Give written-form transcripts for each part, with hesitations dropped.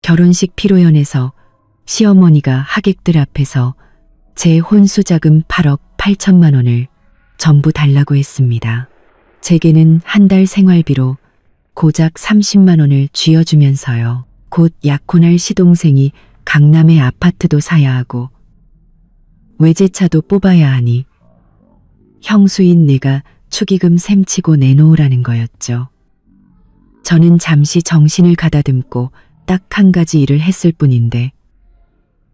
결혼식 피로연에서 시어머니가 하객들 앞에서 제 혼수자금 8억 8천만 원을 전부 달라고 했습니다. 제게는 한 달 생활비로 고작 30만 원을 쥐어주면서요. 곧 약혼할 시동생이 강남에 아파트도 사야 하고 외제차도 뽑아야 하니 형수인 내가 축의금 셈치고 내놓으라는 거였죠. 저는 잠시 정신을 가다듬고 딱 한 가지 일을 했을 뿐인데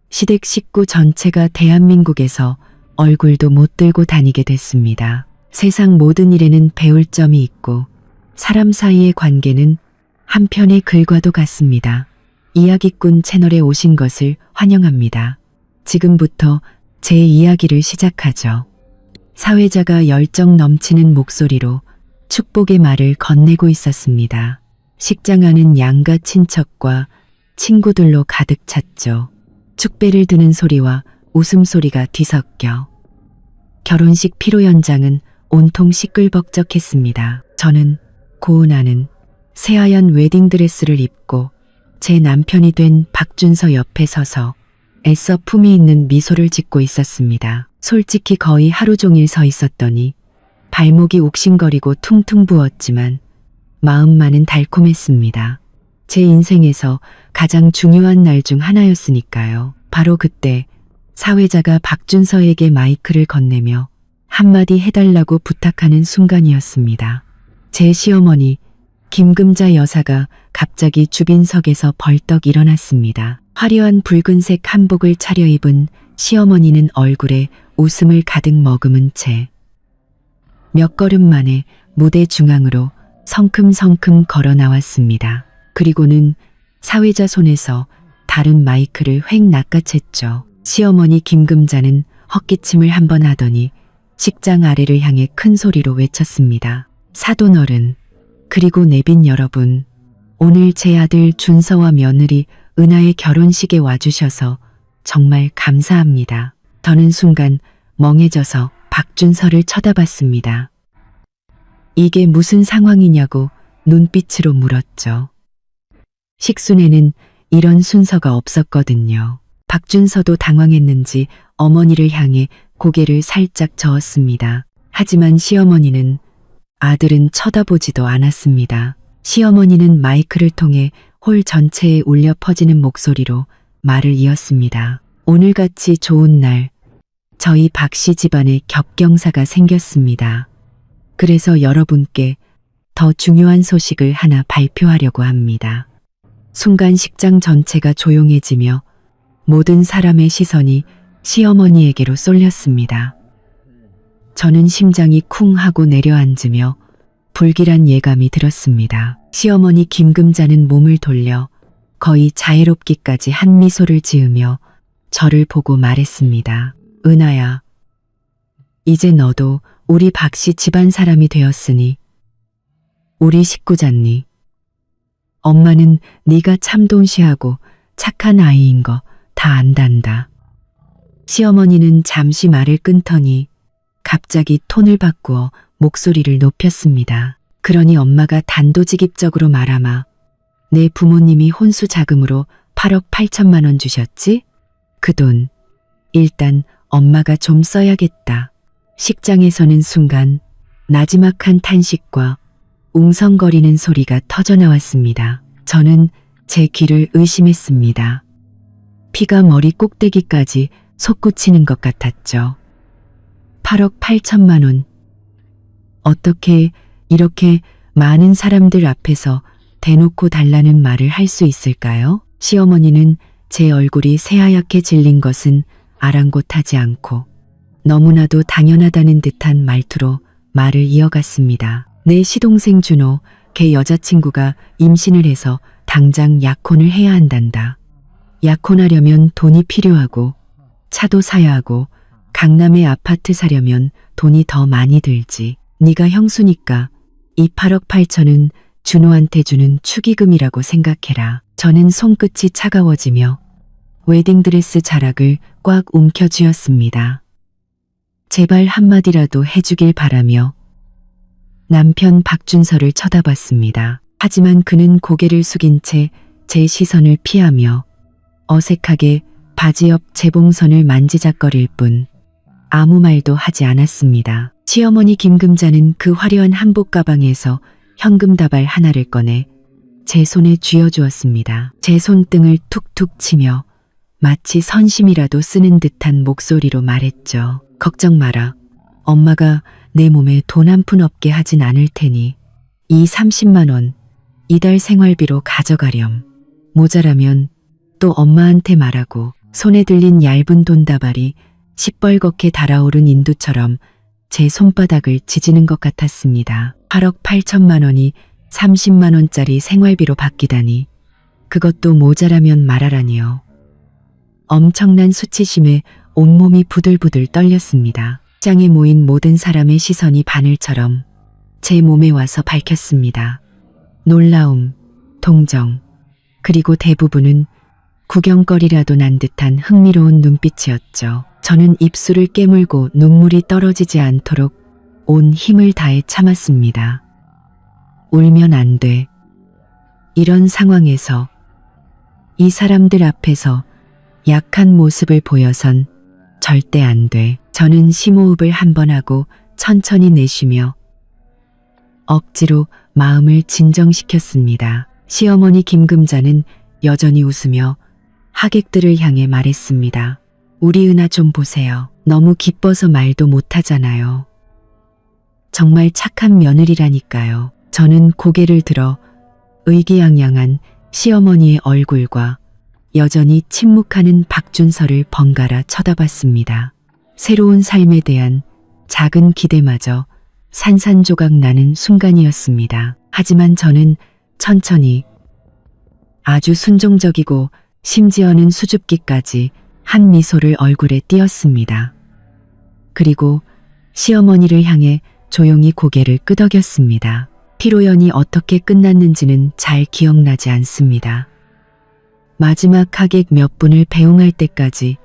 시댁 식구 전체가 대한민국에서 얼굴도 못 들고 다니게 됐습니다. 세상 모든 일에는 배울 점이 있고 사람 사이의 관계는 한편의 글과도 같습니다. 이야기꾼 채널에 오신 것을 환영합니다. 지금부터 제 이야기를 시작하죠. 사회자가 열정 넘치는 목소리로 축복의 말을 건네고 있었습니다. 식장 안은 양가 친척과 친구들로 가득 찼죠. 축배를 드는 소리와 웃음소리가 뒤섞여 결혼식 피로 현장은 온통 시끌벅적했습니다. 저는 고운하는 새하얀 웨딩드레스를 입고 제 남편이 된 박준서 옆에 서서 애써 품위 있는 미소를 짓고 있었습니다. 솔직히 거의 하루 종일 서 있었더니 발목이 욱신거리고 퉁퉁 부었지만 마음만은 달콤했습니다. 제 인생에서 가장 중요한 날 중 하나였으니까요. 바로 그때 사회자가 박준서에게 마이크를 건네며 한마디 해달라고 부탁하는 순간이었습니다. 제 시어머니 김금자 여사가 갑자기 주빈석에서 벌떡 일어났습니다. 화려한 붉은색 한복을 차려입은 시어머니는 얼굴에 웃음을 가득 머금은 채 몇 걸음 만에 무대 중앙으로 성큼성큼 걸어 나왔습니다. 그리고는 사회자 손에서 다른 마이크를 획 낚아챘죠. 시어머니 김금자는 헛기침을 한번 하더니 식장 아래를 향해 큰 소리로 외쳤습니다. 사돈어른, 그리고 내빈 여러분, 오늘 제 아들 준서와 며느리 은하의 결혼식에 와주셔서 정말 감사합니다. 저는 순간 멍해져서 박준서를 쳐다봤습니다. 이게 무슨 상황이냐고 눈빛으로 물었죠. 식순에는 이런 순서가 없었거든요. 박준서도 당황했는지 어머니를 향해 고개를 살짝 저었습니다. 하지만 시어머니는 아들은 쳐다보지도 않았습니다. 시어머니는 마이크를 통해 홀 전체에 울려 퍼지는 목소리로 말을 이었습니다. 오늘같이 좋은 날, 저희 박씨 집안에 겹경사가 생겼습니다. 그래서 여러분께 더 중요한 소식을 하나 발표하려고 합니다. 순간 식장 전체가 조용해지며 모든 사람의 시선이 시어머니에게로 쏠렸습니다. 저는 심장이 쿵 하고 내려앉으며 불길한 예감이 들었습니다. 시어머니 김금자는 몸을 돌려 거의 자애롭기까지 한 미소를 지으며 저를 보고 말했습니다. 은하야, 이제 너도 우리 박씨 집안 사람이 되었으니 우리 식구잖니. 엄마는 네가 참돈시하고 착한 아이인 거 다 안단다. 시어머니는 잠시 말을 끊더니 갑자기 톤을 바꾸어 목소리를 높였습니다. 그러니 엄마가 단도직입적으로 말하마. 내 부모님이 혼수 자금으로 8억 8천만 원 주셨지? 그 돈 일단 엄마가 좀 써야겠다. 식장에서는 순간 나지막한 탄식과 웅성거리는 소리가 터져나왔습니다. 저는 제 귀를 의심했습니다. 피가 머리 꼭대기까지 솟구치는 것 같았죠. 8억 8천만 원. 어떻게 이렇게 많은 사람들 앞에서 대놓고 달라는 말을 할 수 있을까요? 시어머니는 제 얼굴이 새하얗게 질린 것은 아랑곳하지 않고 너무나도 당연하다는 듯한 말투로 말을 이어갔습니다. 내 시동생 준호, 걔 여자친구가 임신을 해서 당장 약혼을 해야 한단다. 약혼하려면 돈이 필요하고 차도 사야 하고 강남에 아파트 사려면 돈이 더 많이 들지. 네가 형수니까 이 8억 8천은 준호한테 주는 축의금이라고 생각해라. 저는 손끝이 차가워지며 웨딩드레스 자락을 꽉 움켜쥐었습니다. 제발 한마디라도 해주길 바라며 남편 박준서를 쳐다봤습니다. 하지만 그는 고개를 숙인 채 제 시선을 피하며 어색하게 바지 옆 재봉선을 만지작거릴 뿐 아무 말도 하지 않았습니다. 시어머니 김금자는 그 화려한 한복 가방에서 현금 다발 하나를 꺼내 제 손에 쥐어주었습니다. 제 손등을 툭툭 치며 마치 선심이라도 쓰는 듯한 목소리로 말했죠. 걱정 마라. 엄마가 내 몸에 돈 한 푼 없게 하진 않을 테니 이 30만 원 이달 생활비로 가져가렴. 모자라면 또 엄마한테 말하고. 손에 들린 얇은 돈다발이 시뻘겋게 달아오른 인두처럼 제 손바닥을 지지는 것 같았습니다. 8억 8천만 원이 30만 원짜리 생활비로 바뀌다니 그것도 모자라면 말하라니요. 엄청난 수치심에 온몸이 부들부들 떨렸습니다. 장에 모인 모든 사람의 시선이 바늘처럼 제 몸에 와서 밝혔습니다. 놀라움, 동정, 그리고 대부분은 구경거리라도 난 듯한 흥미로운 눈빛이었죠. 저는 입술을 깨물고 눈물이 떨어지지 않도록 온 힘을 다해 참았습니다. 울면 안 돼. 이런 상황에서 이 사람들 앞에서 약한 모습을 보여선 절대 안 돼. 저는 심호흡을 한 번 하고 천천히 내쉬며 억지로 마음을 진정시켰습니다. 시어머니 김금자는 여전히 웃으며 하객들을 향해 말했습니다. 우리 은하 좀 보세요. 너무 기뻐서 말도 못하잖아요. 정말 착한 며느리라니까요. 저는 고개를 들어 의기양양한 시어머니의 얼굴과 여전히 침묵하는 박준서를 번갈아 쳐다봤습니다. 새로운 삶에 대한 작은 기대마저 산산조각 나는 순간이었습니다. 하지만 저는 천천히 아주 순종적이고 심지어는 수줍기까지 한 미소를 얼굴에 띄었습니다. 그리고 시어머니를 향해 조용히 고개를 끄덕였습니다. 피로연이 어떻게 끝났는지는 잘 기억나지 않습니다. 마지막 하객 몇 분을 배웅할 때까지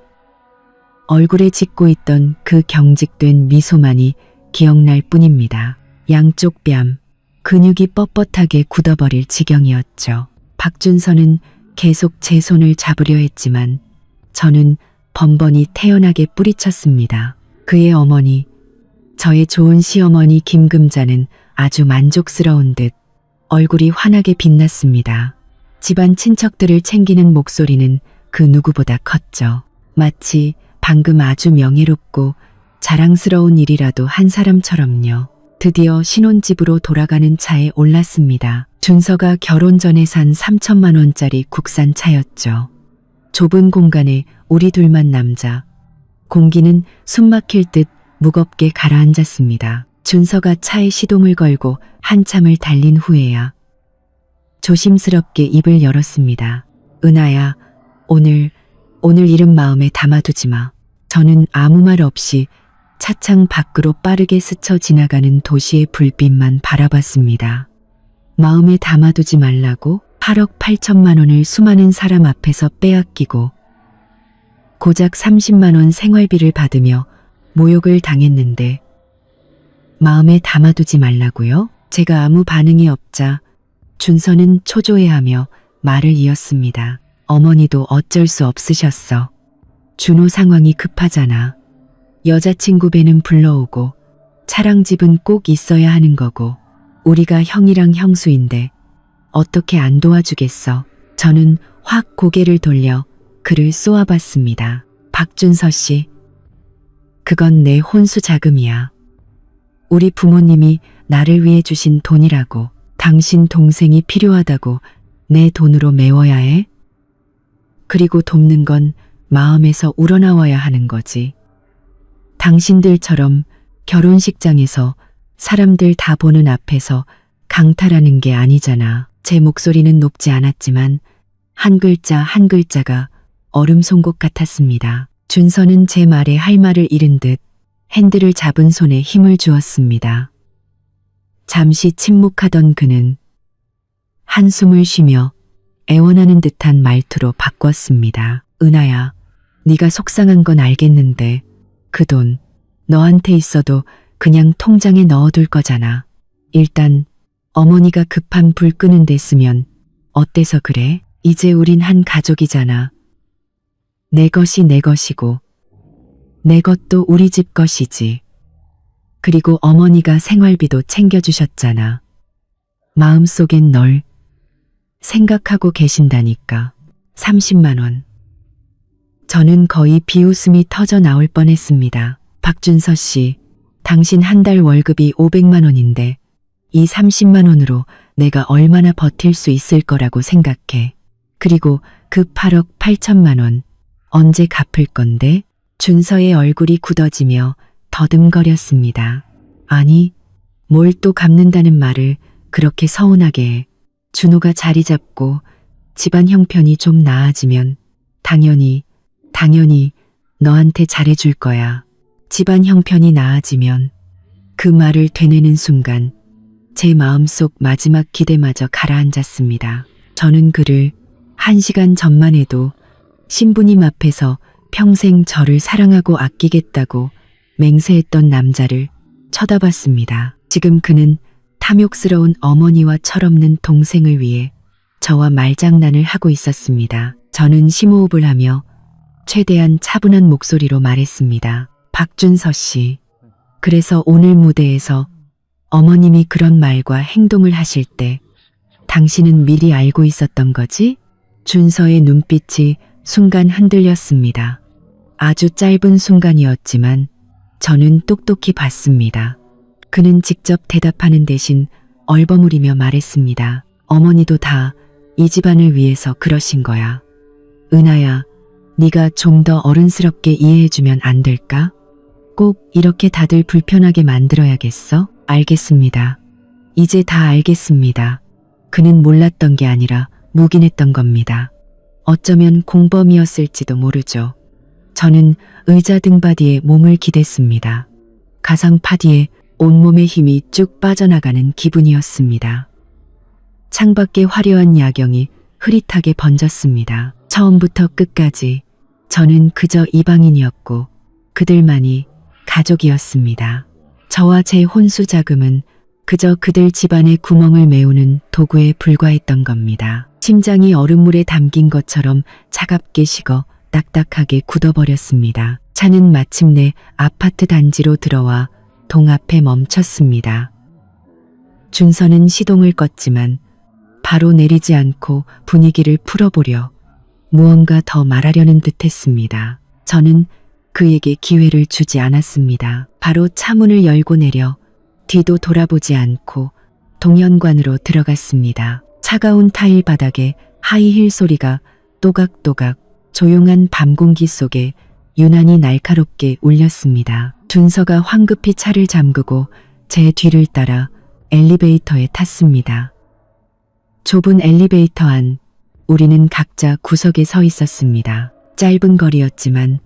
얼굴에 짓고 있던 그 경직된 미소만이 기억날 뿐입니다. 양쪽 뺨, 근육이 뻣뻣하게 굳어버릴 지경이었죠. 박준서는 계속 제 손을 잡으려 했지만 저는 번번이 태연하게 뿌리쳤습니다. 그의 어머니, 저의 좋은 시어머니 김금자는 아주 만족스러운 듯 얼굴이 환하게 빛났습니다. 집안 친척들을 챙기는 목소리는 그 누구보다 컸죠. 마치 방금 아주 명예롭고 자랑스러운 일이라도 한 사람처럼요. 드디어 신혼집으로 돌아가는 차에 올랐습니다. 준서가 결혼 전에 산 3천만 원짜리 국산 차였죠. 좁은 공간에 우리 둘만 남자. 공기는 숨막힐 듯 무겁게 가라앉았습니다. 준서가 차에 시동을 걸고 한참을 달린 후에야 조심스럽게 입을 열었습니다. 은하야, 오늘 일은 마음에 담아두지 마. 저는 아무 말 없이 차창 밖으로 빠르게 스쳐 지나가는 도시의 불빛만 바라봤습니다. 마음에 담아두지 말라고 8억 8천만 원을 수많은 사람 앞에서 빼앗기고 고작 30만 원 생활비를 받으며 모욕을 당했는데 마음에 담아두지 말라고요? 제가 아무 반응이 없자 준서는 초조해하며 말을 이었습니다. 어머니도 어쩔 수 없으셨어. 준호 상황이 급하잖아. 여자친구 배는 불러오고 차랑집은 꼭 있어야 하는 거고 우리가 형이랑 형수인데 어떻게 안 도와주겠어. 저는 확 고개를 돌려 그를 쏘아봤습니다. 박준서 씨, 그건 내 혼수 자금이야. 우리 부모님이 나를 위해 주신 돈이라고. 당신 동생이 필요하다고 내 돈으로 메워야 해? 그리고 돕는 건 마음에서 우러나와야 하는 거지. 당신들처럼 결혼식장에서 사람들 다 보는 앞에서 강탈하는 게 아니잖아. 제 목소리는 높지 않았지만 한 글자 한 글자가 얼음 송곳 같았습니다. 준서는 제 말에 할 말을 잃은 듯 핸들을 잡은 손에 힘을 주었습니다. 잠시 침묵하던 그는 한숨을 쉬며 애원하는 듯한 말투로 바꿨습니다. 은하야, 네가 속상한 건 알겠는데 그 돈 너한테 있어도 그냥 통장에 넣어둘 거잖아. 일단 어머니가 급한 불 끄는 데 쓰면 어때서 그래? 이제 우린 한 가족이잖아. 내 것이 내 것이고 내 것도 우리 집 것이지. 그리고 어머니가 생활비도 챙겨주셨잖아. 마음속엔 널 생각하고 계신다니까. 30만 원. 저는 거의 비웃음이 터져 나올 뻔했습니다. 박준서 씨, 당신 한 달 월급이 500만 원인데 이 30만 원으로 내가 얼마나 버틸 수 있을 거라고 생각해. 그리고 그 8억 8천만 원 언제 갚을 건데? 준서의 얼굴이 굳어지며 더듬거렸습니다. 아니, 뭘 또 갚는다는 말을 그렇게 서운하게 해. 준호가 자리 잡고 집안 형편이 좀 나아지면 당연히 너한테 잘해줄 거야. 집안 형편이 나아지면 그 말을 되뇌는 순간 제 마음속 마지막 기대마저 가라앉았습니다. 저는 그를 1시간 전만 해도 신부님 앞에서 평생 저를 사랑하고 아끼겠다고 맹세했던 남자를 쳐다봤습니다. 지금 그는 탐욕스러운 어머니와 철없는 동생을 위해 저와 말장난을 하고 있었습니다. 저는 심호흡을 하며 최대한 차분한 목소리로 말했습니다. 박준서 씨, 그래서 오늘 무대에서 어머님이 그런 말과 행동을 하실 때 당신은 미리 알고 있었던 거지? 준서의 눈빛이 순간 흔들렸습니다. 아주 짧은 순간이었지만 저는 똑똑히 봤습니다. 그는 직접 대답하는 대신 얼버무리며 말했습니다. 어머니도 다 이 집안을 위해서 그러신 거야. 은하야, 네가 좀 더 어른스럽게 이해해주면 안 될까? 꼭 이렇게 다들 불편하게 만들어야겠어? 알겠습니다. 이제 다 알겠습니다. 그는 몰랐던 게 아니라 묵인했던 겁니다. 어쩌면 공범이었을지도 모르죠. 저는 의자 등받이에 몸을 기댔습니다. 가상파디에 온몸의 힘이 쭉 빠져나가는 기분이었습니다. 창밖에 화려한 야경이 흐릿하게 번졌습니다. 처음부터 끝까지 저는 그저 이방인이었고 그들만이 가족이었습니다. 저와 제 혼수 자금은 그저 그들 집안의 구멍을 메우는 도구에 불과했던 겁니다. 심장이 얼음물에 담긴 것처럼 차갑게 식어 딱딱하게 굳어버렸습니다. 차는 마침내 아파트 단지로 들어와 동 앞에 멈췄습니다. 준서는 시동을 껐지만 바로 내리지 않고 분위기를 풀어보려 무언가 더 말하려는 듯했습니다. 저는 그에게 기회를 주지 않았습니다. 바로 차문을 열고 내려 뒤도 돌아보지 않고 동현관으로 들어갔습니다. 차가운 타일 바닥에 하이힐 소리가 또각또각 조용한 밤 공기 속에 유난히 날카롭게 울렸습니다. 준서가 황급히 차를 잠그고 제 뒤를 따라 엘리베이터에 탔습니다. 좁은 엘리베이터 안 우리는 각자 구석에 서 있었습니다. 짧은 거리였지만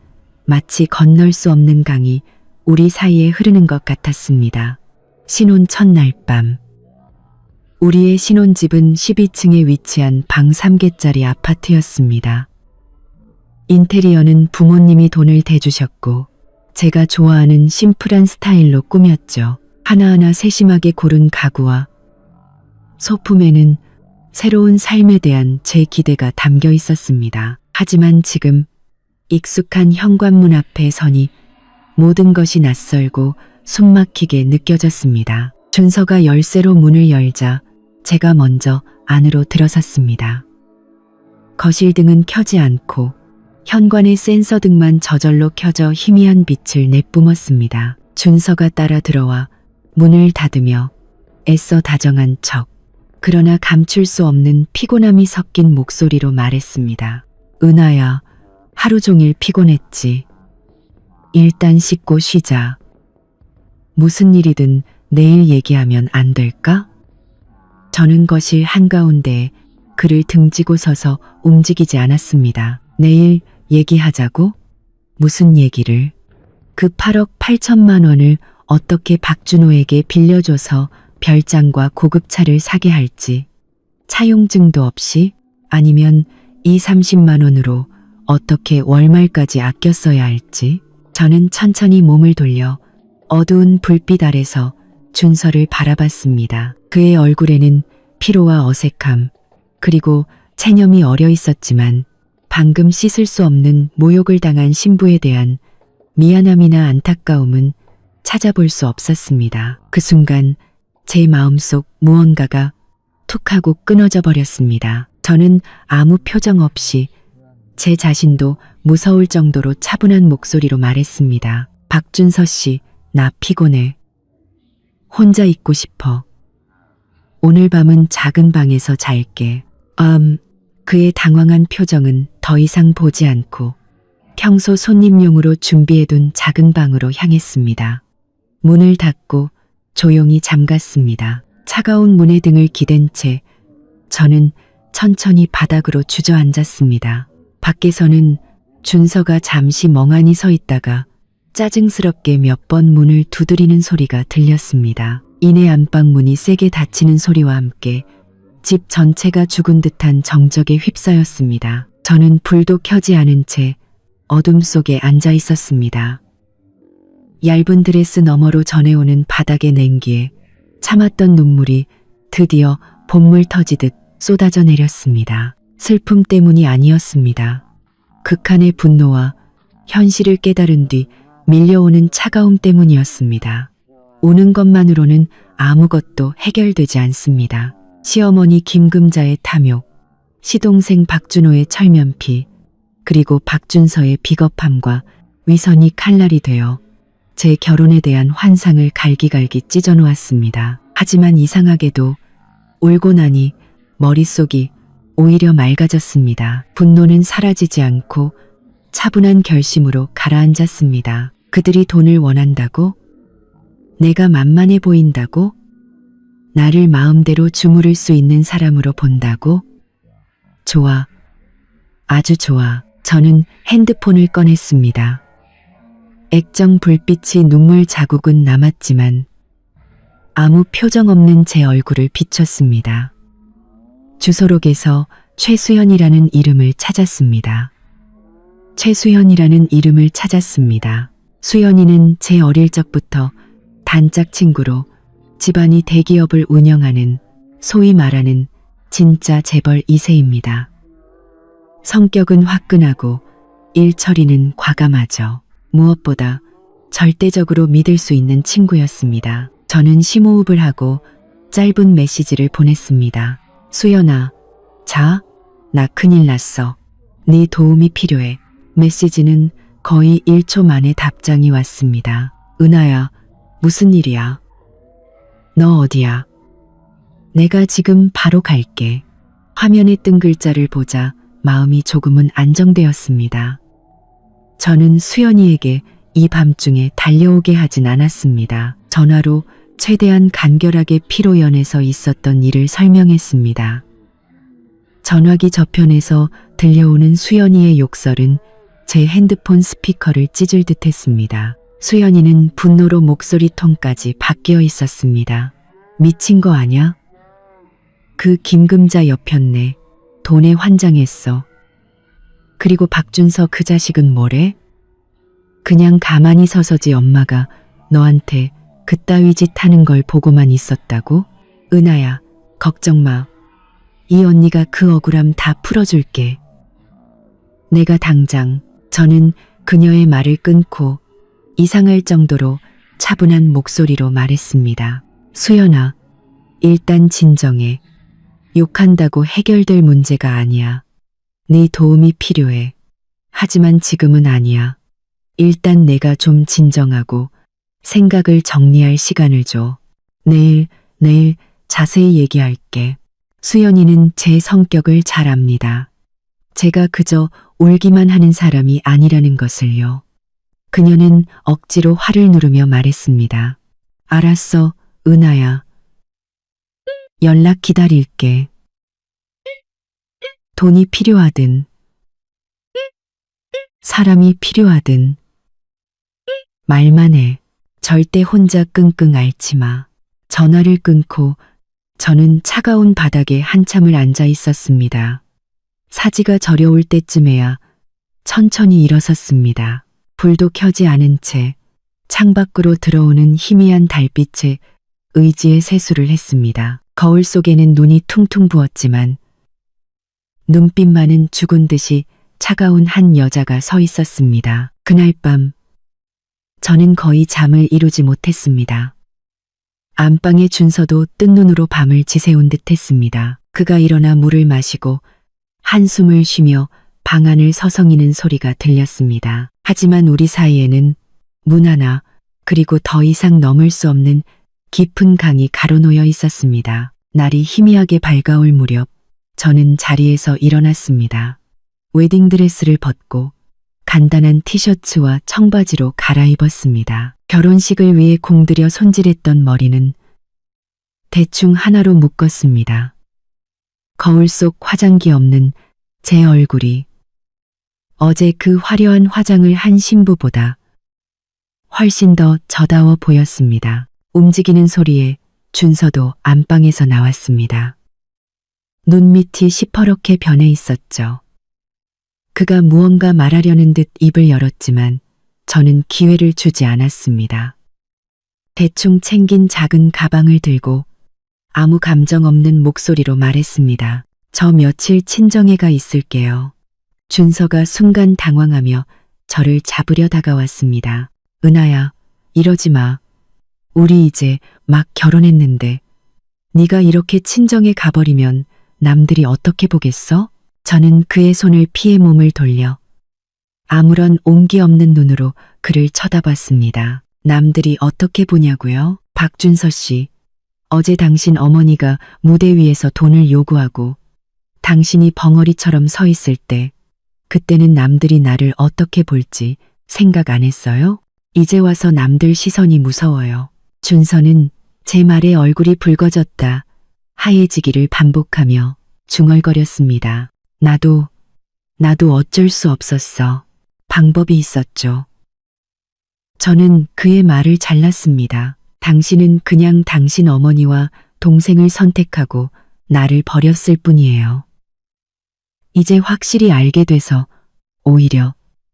마치 건널 수 없는 강이 우리 사이에 흐르는 것 같았습니다. 신혼 첫날 밤. 우리의 신혼집은 12층에 위치한 방 3개짜리 아파트였습니다. 인테리어는 부모님이 돈을 대주셨고 제가 좋아하는 심플한 스타일로 꾸몄죠. 하나하나 세심하게 고른 가구와 소품에는 새로운 삶에 대한 제 기대가 담겨 있었습니다. 하지만 지금 익숙한 현관문 앞에 서니 모든 것이 낯설고 숨막히게 느껴졌습니다. 준서가 열쇠로 문을 열자 제가 먼저 안으로 들어섰습니다. 거실 등은 켜지 않고 현관의 센서 등만 저절로 켜져 희미한 빛을 내뿜었습니다. 준서가 따라 들어와 문을 닫으며 애써 다정한 척, 그러나 감출 수 없는 피곤함이 섞인 목소리로 말했습니다. 은하야, 하루 종일 피곤했지. 일단 씻고 쉬자. 무슨 일이든 내일 얘기하면 안 될까? 저는 거실 한가운데에 그를 등지고 서서 움직이지 않았습니다. 내일 얘기하자고? 무슨 얘기를? 그 8억 8천만 원을 어떻게 박준호에게 빌려줘서 별장과 고급차를 사게 할지, 차용증도 없이, 아니면 이 30만 원으로 어떻게 월말까지 아껴 써야 할지. 저는 천천히 몸을 돌려 어두운 불빛 아래서 준서를 바라봤습니다. 그의 얼굴에는 피로와 어색함, 그리고 체념이 어려 있었지만 방금 씻을 수 없는 모욕을 당한 신부에 대한 미안함이나 안타까움은 찾아볼 수 없었습니다. 그 순간 제 마음속 무언가가 툭 하고 끊어져 버렸습니다. 저는 아무 표정 없이 제 자신도 무서울 정도로 차분한 목소리로 말했습니다. 박준서 씨, 나 피곤해. 혼자 있고 싶어. 오늘 밤은 작은 방에서 잘게. 그의 당황한 표정은 더 이상 보지 않고 평소 손님용으로 준비해둔 작은 방으로 향했습니다. 문을 닫고 조용히 잠갔습니다. 차가운 문에 등을 기댄 채 저는 천천히 바닥으로 주저앉았습니다. 밖에서는 준서가 잠시 멍하니 서 있다가 짜증스럽게 몇 번 문을 두드리는 소리가 들렸습니다. 이내 안방문이 세게 닫히는 소리와 함께 집 전체가 죽은 듯한 정적에 휩싸였습니다. 저는 불도 켜지 않은 채 어둠 속에 앉아 있었습니다. 얇은 드레스 너머로 전해오는 바닥의 냉기에 참았던 눈물이 드디어 봇물 터지듯 쏟아져 내렸습니다. 슬픔 때문이 아니었습니다. 극한의 분노와 현실을 깨달은 뒤 밀려오는 차가움 때문이었습니다. 오는 것만으로는 아무것도 해결되지 않습니다. 시어머니 김금자의 탐욕, 시동생 박준호의 철면피, 그리고 박준서의 비겁함과 위선이 칼날이 되어 제 결혼에 대한 환상을 갈기갈기 찢어놓았습니다. 하지만 이상하게도 울고 나니 머릿속이 오히려 맑아졌습니다. 분노는 사라지지 않고 차분한 결심으로 가라앉았습니다. 그들이 돈을 원한다고? 내가 만만해 보인다고? 나를 마음대로 주무를 수 있는 사람으로 본다고? 좋아. 아주 좋아. 저는 핸드폰을 꺼냈습니다. 액정 불빛이 눈물 자국은 남았지만 아무 표정 없는 제 얼굴을 비췄습니다. 주소록에서 최수연이라는 이름을 찾았습니다. 최수연이라는 이름을 찾았습니다. 수연이는 제 어릴 적부터 단짝 친구로 집안이 대기업을 운영하는 소위 말하는 진짜 재벌 2세입니다. 성격은 화끈하고 일 처리는 과감하죠. 무엇보다 절대적으로 믿을 수 있는 친구였습니다. 저는 심호흡을 하고 짧은 메시지를 보냈습니다. 수연아, 자, 나 큰일 났어. 네 도움이 필요해. 메시지는 거의 1초 만에 답장이 왔습니다. 은하야, 무슨 일이야? 너 어디야? 내가 지금 바로 갈게. 화면에 뜬 글자를 보자 마음이 조금은 안정되었습니다. 저는 수연이에게 이 밤중에 달려오게 하진 않았습니다. 전화로 최대한 간결하게 피로연에서 있었던 일을 설명했습니다. 전화기 저편에서 들려오는 수연이의 욕설은 제 핸드폰 스피커를 찢을 듯 했습니다. 수연이는 분노로 목소리 톤까지 바뀌어 있었습니다. 미친 거 아냐? 그 김금자 옆였네. 돈에 환장했어. 그리고 박준서 그 자식은 뭐래? 그냥 가만히 서서지 엄마가 너한테 그따위 짓 하는 걸 보고만 있었다고? 은하야, 걱정 마. 이 언니가 그 억울함 다 풀어줄게. 내가 당장. 저는 그녀의 말을 끊고 이상할 정도로 차분한 목소리로 말했습니다. 수연아, 일단 진정해. 욕한다고 해결될 문제가 아니야. 네 도움이 필요해. 하지만 지금은 아니야. 일단 내가 좀 진정하고 생각을 정리할 시간을 줘. 내일 자세히 얘기할게. 수연이는 제 성격을 잘 압니다. 제가 그저 울기만 하는 사람이 아니라는 것을요. 그녀는 억지로 화를 누르며 말했습니다. 알았어, 은하야. 연락 기다릴게. 돈이 필요하든 사람이 필요하든 말만 해. 절대 혼자 끙끙 앓지 마. 전화를 끊고 저는 차가운 바닥에 한참을 앉아 있었습니다. 사지가 저려올 때쯤에야 천천히 일어섰습니다. 불도 켜지 않은 채 창밖으로 들어오는 희미한 달빛에 의지의 세수를 했습니다. 거울 속에는 눈이 퉁퉁 부었지만 눈빛만은 죽은 듯이 차가운 한 여자가 서 있었습니다. 그날 밤 저는 거의 잠을 이루지 못했습니다. 안방의 준서도 뜬 눈으로 밤을 지새운 듯 했습니다. 그가 일어나 물을 마시고 한숨을 쉬며 방 안을 서성이는 소리가 들렸습니다. 하지만 우리 사이에는 문 하나 그리고 더 이상 넘을 수 없는 깊은 강이 가로놓여 있었습니다. 날이 희미하게 밝아올 무렵 저는 자리에서 일어났습니다. 웨딩드레스를 벗고 간단한 티셔츠와 청바지로 갈아입었습니다. 결혼식을 위해 공들여 손질했던 머리는 대충 하나로 묶었습니다. 거울 속 화장기 없는 제 얼굴이 어제 그 화려한 화장을 한 신부보다 훨씬 더 저다워 보였습니다. 움직이는 소리에 준서도 안방에서 나왔습니다. 눈밑이 시퍼렇게 변해 있었죠. 그가 무언가 말하려는 듯 입을 열었지만 저는 기회를 주지 않았습니다. 대충 챙긴 작은 가방을 들고 아무 감정 없는 목소리로 말했습니다. 저 며칠 친정에가 있을게요. 준서가 순간 당황하며 저를 잡으려 다가왔습니다. 은하야, 이러지 마. 우리 이제 막 결혼했는데 네가 이렇게 친정에 가버리면 남들이 어떻게 보겠어? 저는 그의 손을 피해 몸을 돌려 아무런 온기 없는 눈으로 그를 쳐다봤습니다. 남들이 어떻게 보냐고요? 박준서 씨, 어제 당신 어머니가 무대 위에서 돈을 요구하고 당신이 벙어리처럼 서 있을 때 그때는 남들이 나를 어떻게 볼지 생각 안 했어요? 이제 와서 남들 시선이 무서워요. 준서는 제 말에 얼굴이 붉어졌다 하얘지기를 반복하며 중얼거렸습니다. 나도 어쩔 수 없었어. 방법이 있었죠. 저는 그의 말을 잘랐습니다. 당신은 그냥 당신 어머니와 동생을 선택하고 나를 버렸을 뿐이에요. 이제 확실히 알게 돼서 오히려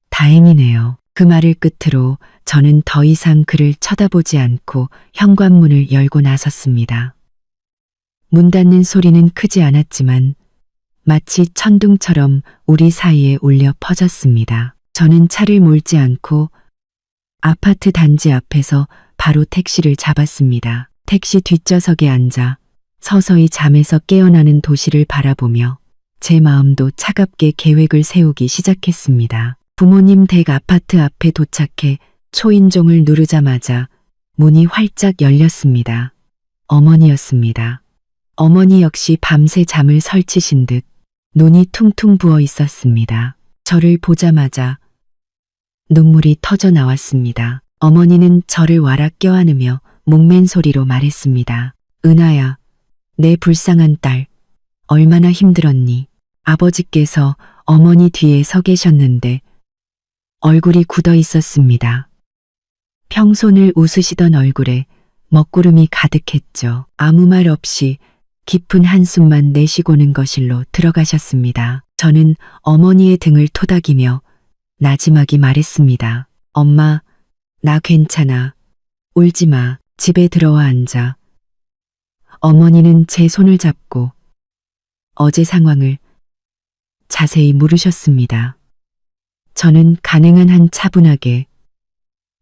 다행이네요. 그 말을 끝으로 저는 더 이상 그를 쳐다보지 않고 현관문을 열고 나섰습니다. 문 닫는 소리는 크지 않았지만 마치 천둥처럼 우리 사이에 울려 퍼졌습니다. 저는 차를 몰지 않고 아파트 단지 앞에서 바로 택시를 잡았습니다. 택시 뒷좌석에 앉아 서서히 잠에서 깨어나는 도시를 바라보며 제 마음도 차갑게 계획을 세우기 시작했습니다. 부모님 댁 아파트 앞에 도착해 초인종을 누르자마자 문이 활짝 열렸습니다. 어머니였습니다. 어머니 역시 밤새 잠을 설치신 듯 눈이 퉁퉁 부어 있었습니다. 저를 보자마자 눈물이 터져 나왔습니다. 어머니는 저를 와락 껴안으며 목맨 소리로 말했습니다. 은하야, 내 불쌍한 딸, 얼마나 힘들었니? 아버지께서 어머니 뒤에 서 계셨는데 얼굴이 굳어 있었습니다. 평소늘 웃으시던 얼굴에 먹구름이 가득했죠. 아무 말 없이 깊은 한숨만 내쉬고는 거실로 들어가셨습니다. 저는 어머니의 등을 토닥이며 나지막이 말했습니다. 엄마, 나 괜찮아. 울지 마. 집에 들어와 앉아. 어머니는 제 손을 잡고 어제 상황을 자세히 물으셨습니다. 저는 가능한 한 차분하게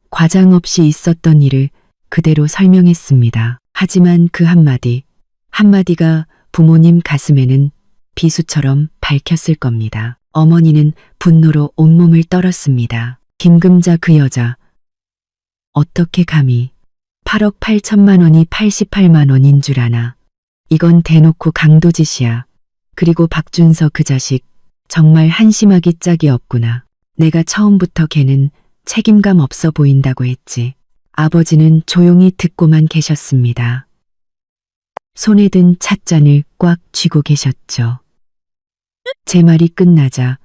과장 없이 있었던 일을 그대로 설명했습니다. 하지만 그 한마디가 부모님 가슴에는 비수처럼 밝혔을 겁니다. 어머니는 분노로 온몸을 떨었습니다. 김금자 그 여자. 어떻게 감히 8억 8천만 원이 88만 원인 줄 아나. 이건 대놓고 강도짓이야. 그리고 박준서 그 자식 정말 한심하기 짝이 없구나. 내가 처음부터 걔는 책임감 없어 보인다고 했지. 아버지는 조용히 듣고만 계셨습니다. 손에 든 찻잔을 꽉 쥐고 계셨죠. 제 말이 끝나자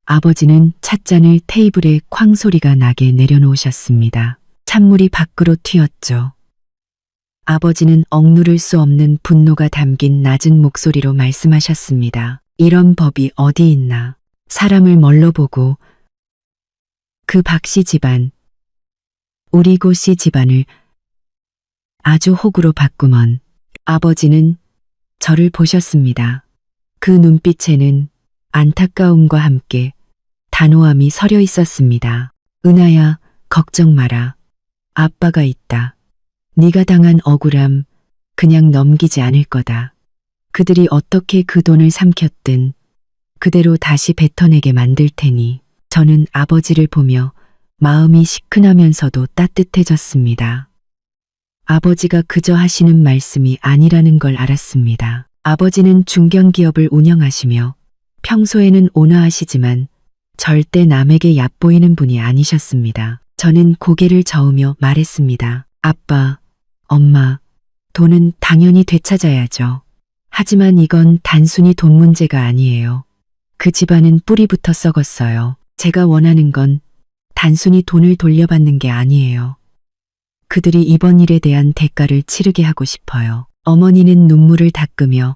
아버지는 찻잔을 테이블에 쾅 소리가 나게 내려놓으셨습니다. 찬물이 밖으로 튀었죠. 아버지는 억누를 수 없는 분노가 담긴 낮은 목소리로 말씀하셨습니다. 이런 법이 어디 있나. 사람을 뭘로 보고 그 박씨 집안, 우리 고씨 집안을 아주 호구로 바꾸먼. 아버지는 저를 보셨습니다. 그 눈빛에는 안타까움과 함께 단호함이 서려 있었습니다. 은하야, 걱정 마라. 아빠가 있다. 네가 당한 억울함 그냥 넘기지 않을 거다. 그들이 어떻게 그 돈을 삼켰든 그대로 다시 뱉어내게 만들 테니. 저는 아버지를 보며 마음이 시큰하면서도 따뜻해졌습니다. 아버지가 그저 하시는 말씀이 아니라는 걸 알았습니다. 아버지는 중견기업을 운영하시며 평소에는 온화하시지만 절대 남에게 얕보이는 분이 아니셨습니다. 저는 고개를 저으며 말했습니다. 아빠, 엄마, 돈은 당연히 되찾아야죠. 하지만 이건 단순히 돈 문제가 아니에요. 그 집안은 뿌리부터 썩었어요. 제가 원하는 건 단순히 돈을 돌려받는 게 아니에요. 그들이 이번 일에 대한 대가를 치르게 하고 싶어요. 어머니는 눈물을 닦으며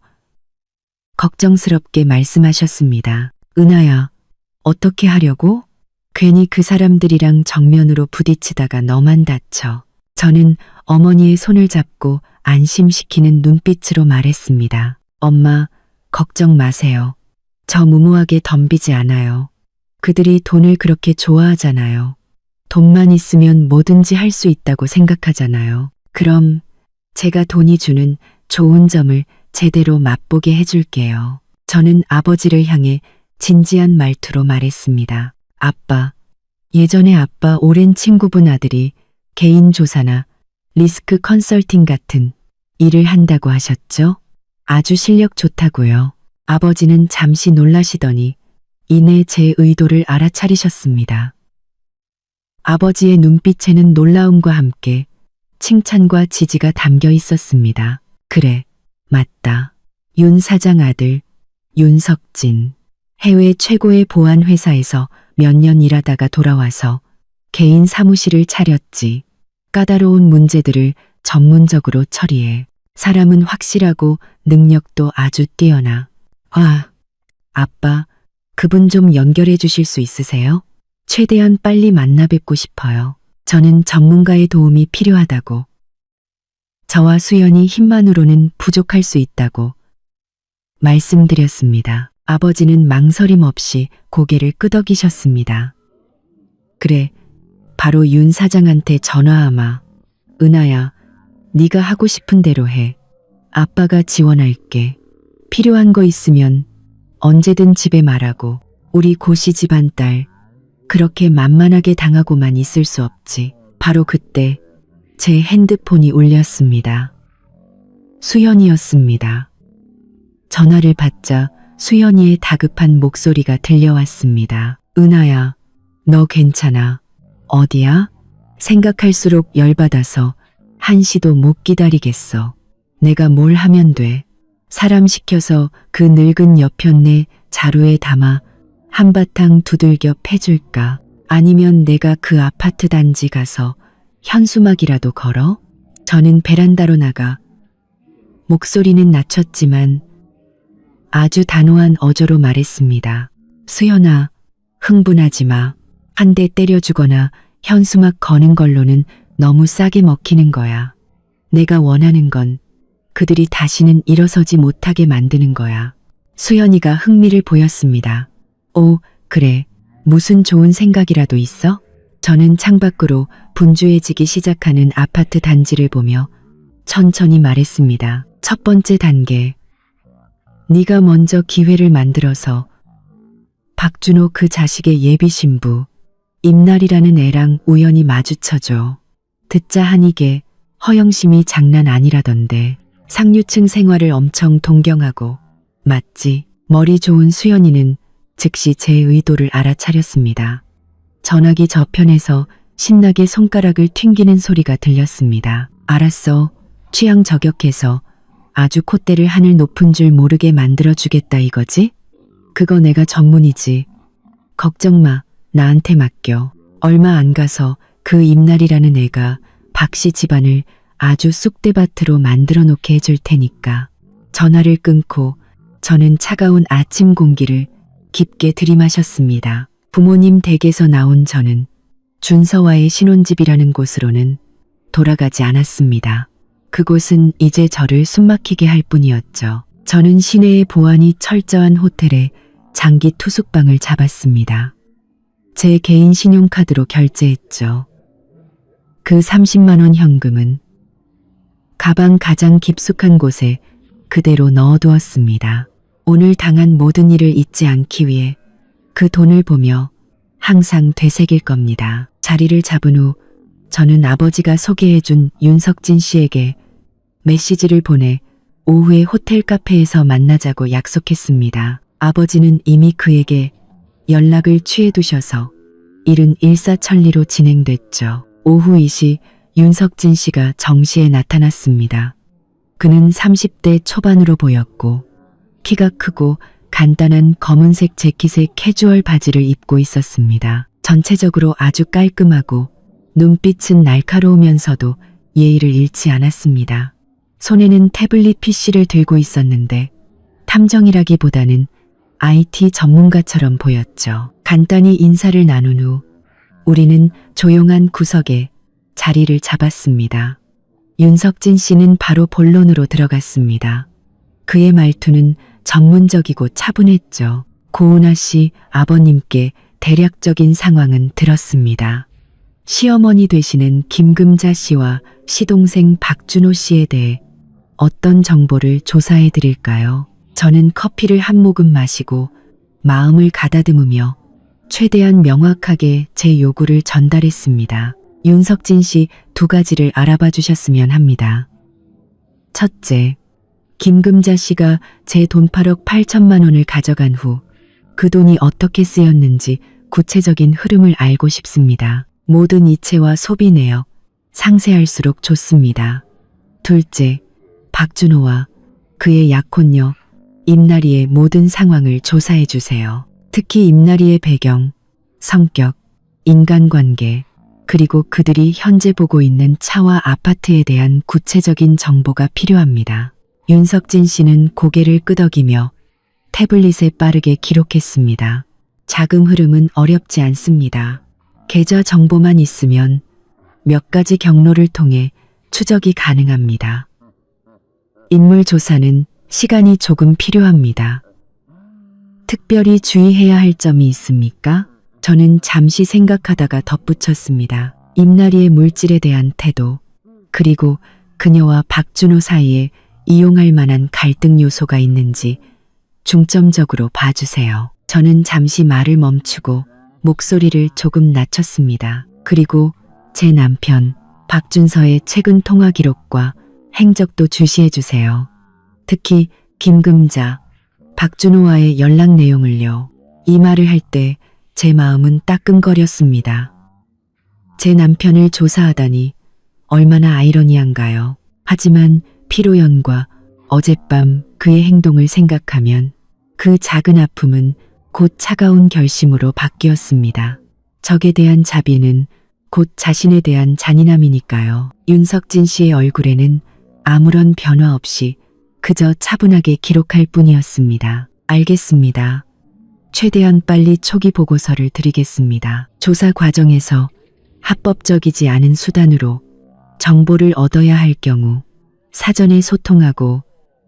걱정스럽게 말씀하셨습니다. 은하야, 어떻게 하려고? 괜히 그 사람들이랑 정면으로 부딪히다가 너만 다쳐. 저는 어머니의 손을 잡고 안심시키는 눈빛으로 말했습니다. 엄마, 걱정 마세요. 저 무모하게 덤비지 않아요. 그들이 돈을 그렇게 좋아하잖아요. 돈만 있으면 뭐든지 할 수 있다고 생각하잖아요. 그럼 제가 돈이 주는 좋은 점을 제대로 맛보게 해줄게요. 저는 아버지를 향해 진지한 말투로 말했습니다. 아빠, 예전에 아빠 오랜 친구분 아들이 개인 조사나 리스크 컨설팅 같은 일을 한다고 하셨죠? 아주 실력 좋다고요. 아버지는 잠시 놀라시더니 이내 제 의도를 알아차리셨습니다. 아버지의 눈빛에는 놀라움과 함께 칭찬과 지지가 담겨 있었습니다. 그래, 맞다. 윤 사장 아들, 윤석진. 해외 최고의 보안 회사에서 몇 년 일하다가 돌아와서 개인 사무실을 차렸지. 까다로운 문제들을 전문적으로 처리해. 사람은 확실하고 능력도 아주 뛰어나. 아, 아빠, 그분 좀 연결해 주실 수 있으세요? 최대한 빨리 만나 뵙고 싶어요. 저는 전문가의 도움이 필요하다고. 저와 수연이 힘만으로는 부족할 수 있다고 말씀드렸습니다. 아버지는 망설임 없이 고개를 끄덕이셨습니다. 그래, 바로 윤 사장한테 전화하마. 은하야, 네가 하고 싶은 대로 해. 아빠가 지원할게. 필요한 거 있으면 언제든 집에 말하고. 우리 고씨 집안 딸 그렇게 만만하게 당하고만 있을 수 없지. 바로 그때 제 핸드폰이 울렸습니다. 수연이었습니다. 전화를 받자 수연이의 다급한 목소리가 들려왔습니다. 은하야, 너 괜찮아? 어디야? 생각할수록 열받아서 한시도 못 기다리겠어. 내가 뭘 하면 돼? 사람 시켜서 그 늙은 여편네 자루에 담아 한바탕 두들겨 패줄까? 아니면 내가 그 아파트 단지 가서 현수막이라도 걸어? 저는 베란다로 나가 목소리는 낮췄지만 아주 단호한 어조로 말했습니다. 수연아, 흥분하지 마. 한 대 때려주거나 현수막 거는 걸로는 너무 싸게 먹히는 거야. 내가 원하는 건 그들이 다시는 일어서지 못하게 만드는 거야. 수연이가 흥미를 보였습니다. 오, 그래. 무슨 좋은 생각이라도 있어? 저는 창밖으로 분주해지기 시작하는 아파트 단지를 보며 천천히 말했습니다. 첫 번째 단계. 네가 먼저 기회를 만들어서 박준호 그 자식의 예비 신부 임날이라는 애랑 우연히 마주쳐줘. 듣자 하니게 허영심이 장난 아니라던데. 상류층 생활을 엄청 동경하고. 맞지? 머리 좋은 수연이는 즉시 제 의도를 알아차렸습니다. 전화기 저편에서 신나게 손가락을 튕기는 소리가 들렸습니다. 알았어. 취향 저격해서 아주 콧대를 하늘 높은 줄 모르게 만들어주겠다 이거지? 그거 내가 전문이지. 걱정 마. 나한테 맡겨. 얼마 안 가서 그 임날이라는 애가 박씨 집안을 아주 쑥대밭으로 만들어 놓게 해줄 테니까. 전화를 끊고 저는 차가운 아침 공기를 깊게 들이마셨습니다. 부모님 댁에서 나온 저는 준서와의 신혼집이라는 곳으로는 돌아가지 않았습니다. 그곳은 이제 저를 숨막히게 할 뿐이었죠. 저는 시내의 보안이 철저한 호텔에 장기 투숙방을 잡았습니다. 제 개인 신용카드로 결제했죠. 그 30만 원 현금은 가방 가장 깊숙한 곳에 그대로 넣어두었습니다. 오늘 당한 모든 일을 잊지 않기 위해 그 돈을 보며 항상 되새길 겁니다. 자리를 잡은 후 저는 아버지가 소개해준 윤석진 씨에게 메시지를 보내 오후에 호텔 카페에서 만나자고 약속했습니다. 아버지는 이미 그에게 연락을 취해두셔서 일은 일사천리로 진행됐죠. 오후 2시 윤석진 씨가 정시에 나타났습니다. 그는 30대 초반으로 보였고 키가 크고 간단한 검은색 재킷에 캐주얼 바지를 입고 있었습니다. 전체적으로 아주 깔끔하고 눈빛은 날카로우면서도 예의를 잃지 않았습니다. 손에는 태블릿 PC를 들고 있었는데 탐정이라기보다는 IT 전문가처럼 보였죠. 간단히 인사를 나눈 후 우리는 조용한 구석에 자리를 잡았습니다. 윤석진 씨는 바로 본론으로 들어갔습니다. 그의 말투는 전문적이고 차분했죠. 고은아 씨 아버님께 대략적인 상황은 들었습니다. 시어머니 되시는 김금자 씨와 시동생 박준호 씨에 대해 어떤 정보를 조사해 드릴까요? 저는 커피를 한 모금 마시고 마음을 가다듬으며 최대한 명확하게 제 요구를 전달했습니다. 윤석진 씨 2가지를 알아봐 주셨으면 합니다. 첫째, 김금자 씨가 제 돈 8억 8천만 원을 가져간 후 그 돈이 어떻게 쓰였는지 구체적인 흐름을 알고 싶습니다. 모든 이체와 소비 내역, 상세할수록 좋습니다. 둘째, 박준호와 그의 약혼녀 임나리의 모든 상황을 조사해 주세요. 특히 임나리의 배경, 성격, 인간관계, 그리고 그들이 현재 보고 있는 차와 아파트에 대한 구체적인 정보가 필요합니다. 윤석진 씨는 고개를 끄덕이며 태블릿에 빠르게 기록했습니다. 자금 흐름은 어렵지 않습니다. 계좌 정보만 있으면 몇 가지 경로를 통해 추적이 가능합니다. 인물 조사는 시간이 조금 필요합니다. 특별히 주의해야 할 점이 있습니까? 저는 잠시 생각하다가 덧붙였습니다. 임나리의 물질에 대한 태도, 그리고 그녀와 박준호 사이에 이용할 만한 갈등 요소가 있는지 중점적으로 봐주세요. 저는 잠시 말을 멈추고 목소리를 조금 낮췄습니다. 그리고 제 남편 박준서의 최근 통화 기록과 행적도 주시해 주세요. 특히 김금자, 박준호와의 연락 내용을요. 이 말을 할 때 제 마음은 따끔거렸습니다. 제 남편을 조사하다니 얼마나 아이러니한가요. 하지만 피로연과 어젯밤 그의 행동을 생각하면 그 작은 아픔은 곧 차가운 결심으로 바뀌었습니다. 적에 대한 자비는 곧 자신에 대한 잔인함이니까요. 윤석진 씨의 얼굴에는 아무런 변화 없이 그저 차분하게 기록할 뿐이었습니다. 알겠습니다. 최대한 빨리 초기 보고서를 드리겠습니다. 조사 과정에서 합법적이지 않은 수단으로 정보를 얻어야 할 경우 사전에 소통하고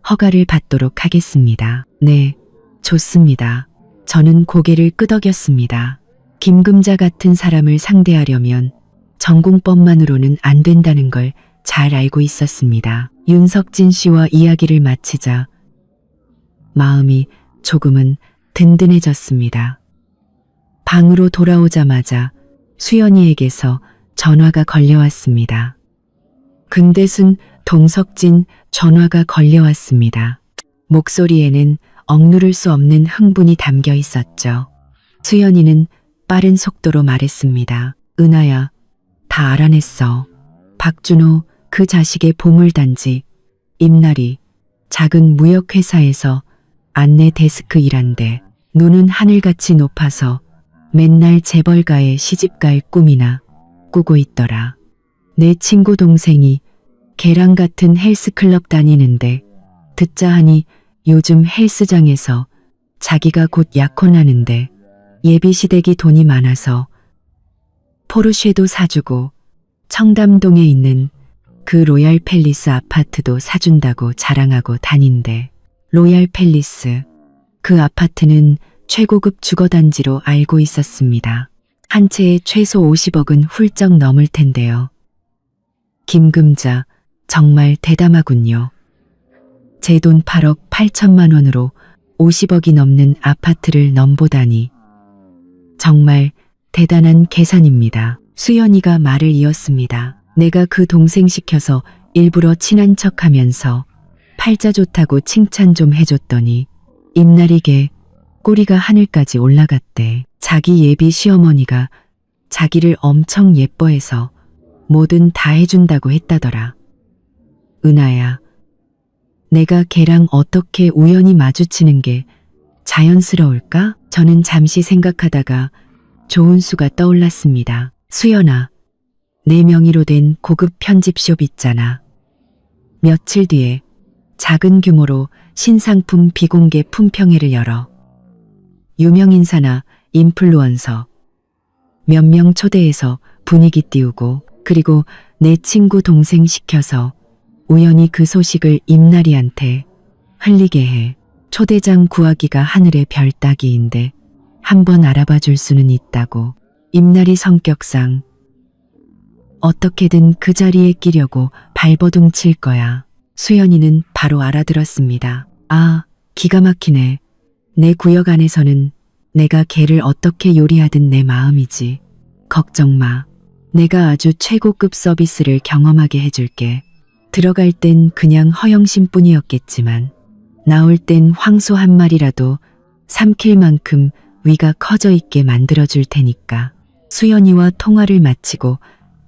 허가를 받도록 하겠습니다. 네, 좋습니다. 저는 고개를 끄덕였습니다. 김금자 같은 사람을 상대하려면 전공법만으로는 안 된다는 걸 잘 알고 있었습니다. 윤석진 씨와 이야기를 마치자 마음이 조금은 든든해졌습니다. 방으로 돌아오자마자 수연이에게서 전화가 걸려왔습니다. 근대순 동석진 전화가 걸려왔습니다. 목소리에는 억누를 수 없는 흥분이 담겨 있었죠. 수연이는 빠른 속도로 말했습니다. 은하야, 다 알아냈어. 박준호, 그 자식의 보물단지, 임나리, 작은 무역회사에서 안내 데스크 일한대. 눈은 하늘같이 높아서 맨날 재벌가의 시집갈 꿈이나 꾸고 있더라. 내 친구 동생이 걔랑 같은 헬스클럽 다니는데 듣자 하니 요즘 헬스장에서 자기가 곧 약혼하는데 예비시댁이 돈이 많아서 포르쉐도 사주고 청담동에 있는 그 로얄 팰리스 아파트도 사준다고 자랑하고 다닌대. 로얄 팰리스, 그 아파트는 최고급 주거단지로 알고 있었습니다. 한 채에 최소 50억은 훌쩍 넘을 텐데요. 김금자, 정말 대담하군요. 제 돈 8억 8천만 원으로 50억이 넘는 아파트를 넘보다니. 정말 대단한 계산입니다. 수연이가 말을 이었습니다. 내가 그 동생 시켜서 일부러 친한 척하면서 팔자 좋다고 칭찬 좀 해줬더니 입나리게 꼬리가 하늘까지 올라갔대. 자기 예비 시어머니가 자기를 엄청 예뻐해서 뭐든 다 해준다고 했다더라. 은하야, 내가 걔랑 어떻게 우연히 마주치는 게 자연스러울까? 저는 잠시 생각하다가 좋은 수가 떠올랐습니다. 수연아, 내 명의로 된 고급 편집숍 있잖아. 며칠 뒤에 작은 규모로 신상품 비공개 품평회를 열어. 유명 인사나 인플루언서 몇 명 초대해서 분위기 띄우고, 그리고 내 친구 동생 시켜서 우연히 그 소식을 임나리한테 흘리게 해. 초대장 구하기가 하늘의 별 따기인데 한번 알아봐 줄 수는 있다고. 임나리 성격상 어떻게든 그 자리에 끼려고 발버둥 칠 거야. 수연이는 바로 알아들었습니다. 아, 기가 막히네. 내 구역 안에서는 내가 걔를 어떻게 요리하든 내 마음이지. 걱정 마. 내가 아주 최고급 서비스를 경험하게 해줄게. 들어갈 땐 그냥 허영심뿐이었겠지만 나올 땐 황소 한 마리라도 삼킬 만큼 위가 커져 있게 만들어줄 테니까. 수연이와 통화를 마치고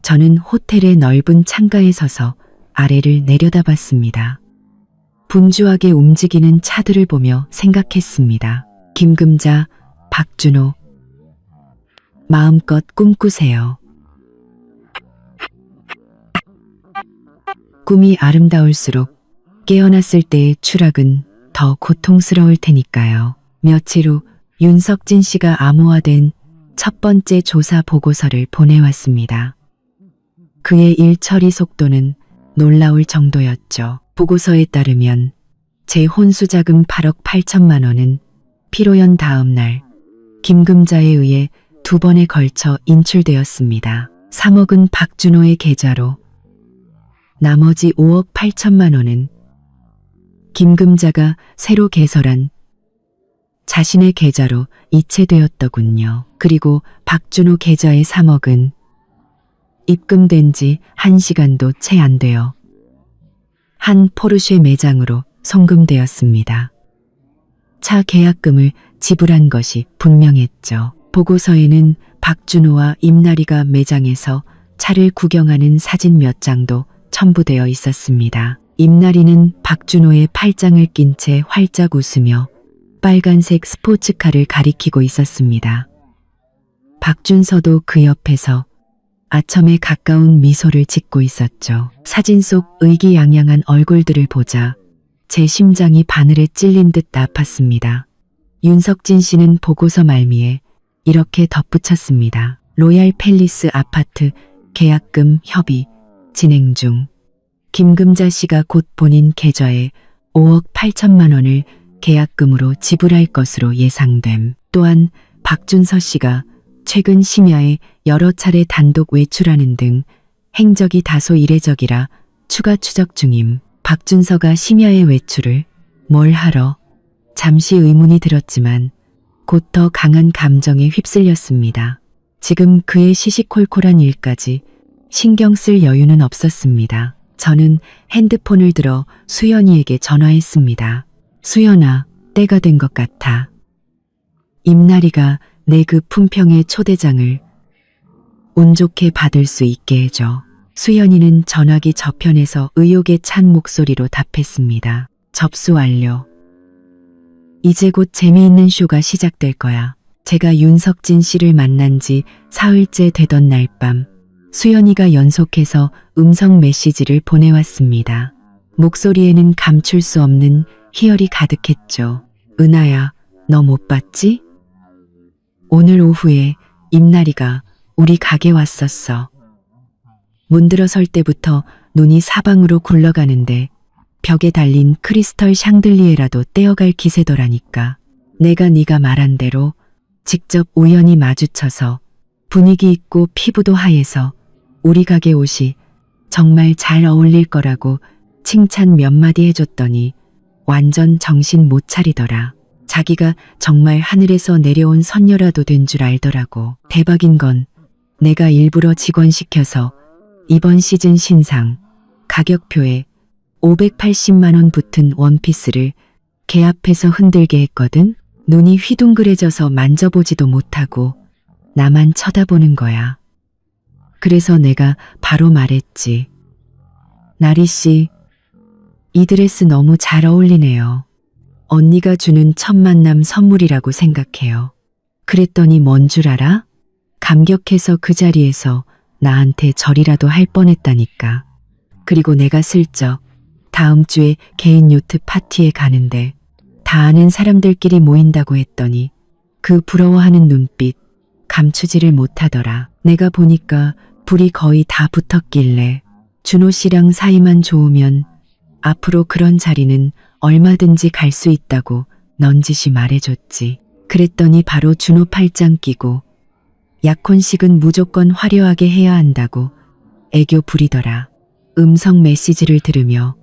저는 호텔의 넓은 창가에 서서 아래를 내려다봤습니다. 분주하게 움직이는 차들을 보며 생각했습니다. 김금자, 박준호, 마음껏 꿈꾸세요. 꿈이 아름다울수록 깨어났을 때의 추락은 더 고통스러울 테니까요. 며칠 후 윤석진 씨가 암호화된 첫 번째 조사 보고서를 보내왔습니다. 그의 일 처리 속도는 놀라울 정도였죠. 보고서에 따르면 제 혼수자금 8억 8천만 원은 피로연 다음 날 김금자에 의해 2번에 걸쳐 인출되었습니다. 3억은 박준호의 계좌로, 나머지 5억 8천만 원은 김금자가 새로 개설한 자신의 계좌로 이체되었더군요. 그리고 박준호 계좌의 3억은 입금된 지 1시간도 채 안 되어 한 포르쉐 매장으로 송금되었습니다. 차 계약금을 지불한 것이 분명했죠. 보고서에는 박준호와 임나리가 매장에서 차를 구경하는 사진 몇 장도 첨부되어 있었습니다. 임나리는 박준호의 팔짱을 낀 채 활짝 웃으며 빨간색 스포츠카를 가리키고 있었습니다. 박준서도 그 옆에서 아첨에 가까운 미소를 짓고 있었죠. 사진 속 의기양양한 얼굴들을 보자 제 심장이 바늘에 찔린 듯 아팠습니다. 윤석진 씨는 보고서 말미에 이렇게 덧붙였습니다. 로얄 팰리스 아파트 계약금 협의 진행 중. 김금자 씨가 곧 본인 계좌에 5억 8천만 원을 계약금으로 지불할 것으로 예상됨. 또한 박준서 씨가 최근 심야에 여러 차례 단독 외출하는 등 행적이 다소 이례적이라 추가 추적 중임. 박준서가 심야의 외출을 뭘 하러? 잠시 의문이 들었지만 곧 더 강한 감정에 휩쓸렸습니다. 지금 그의 시시콜콜한 일까지 신경 쓸 여유는 없었습니다. 저는 핸드폰을 들어 수연이에게 전화했습니다. 수연아, 때가 된 것 같아. 임나리가 내 그 품평의 초대장을 운 좋게 받을 수 있게 해줘. 수연이는 전화기 저편에서 의욕에 찬 목소리로 답했습니다. 접수 완료. 이제 곧 재미있는 쇼가 시작될 거야. 제가 윤석진 씨를 만난 지 사흘째 되던 날 밤, 수연이가 연속해서 음성 메시지를 보내왔습니다. 목소리에는 감출 수 없는 희열이 가득했죠. 은하야, 너 못 봤지? 오늘 오후에 임나리가 우리 가게 왔었어. 문 들어설 때부터 눈이 사방으로 굴러가는데 벽에 달린 크리스털 샹들리에라도 떼어갈 기세더라니까. 내가 네가 말한 대로 직접 우연히 마주쳐서 분위기 있고 피부도 하얘서 우리 가게 옷이 정말 잘 어울릴 거라고 칭찬 몇 마디 해줬더니 완전 정신 못 차리더라. 자기가 정말 하늘에서 내려온 선녀라도 된 줄 알더라고. 대박인 건 내가 일부러 직원시켜서 이번 시즌 신상 가격표에 580만 원 붙은 원피스를 걔 앞에서 흔들게 했거든. 눈이 휘둥그레져서 만져보지도 못하고 나만 쳐다보는 거야. 그래서 내가 바로 말했지. 나리 씨, 이 드레스 너무 잘 어울리네요. 언니가 주는 첫 만남 선물이라고 생각해요. 그랬더니 뭔 줄 알아? 감격해서 그 자리에서 나한테 절이라도 할 뻔했다니까. 그리고 내가 슬쩍 다음 주에 개인 요트 파티에 가는데 다 아는 사람들끼리 모인다고 했더니 그 부러워하는 눈빛 감추지를 못하더라. 내가 보니까 불이 거의 다 붙었길래 준호 씨랑 사이만 좋으면 앞으로 그런 자리는 얼마든지 갈 수 있다고 넌지시 말해줬지. 그랬더니 바로 준호 팔짱 끼고 약혼식은 무조건 화려하게 해야 한다고 애교 부리더라. 음성 메시지를 들으며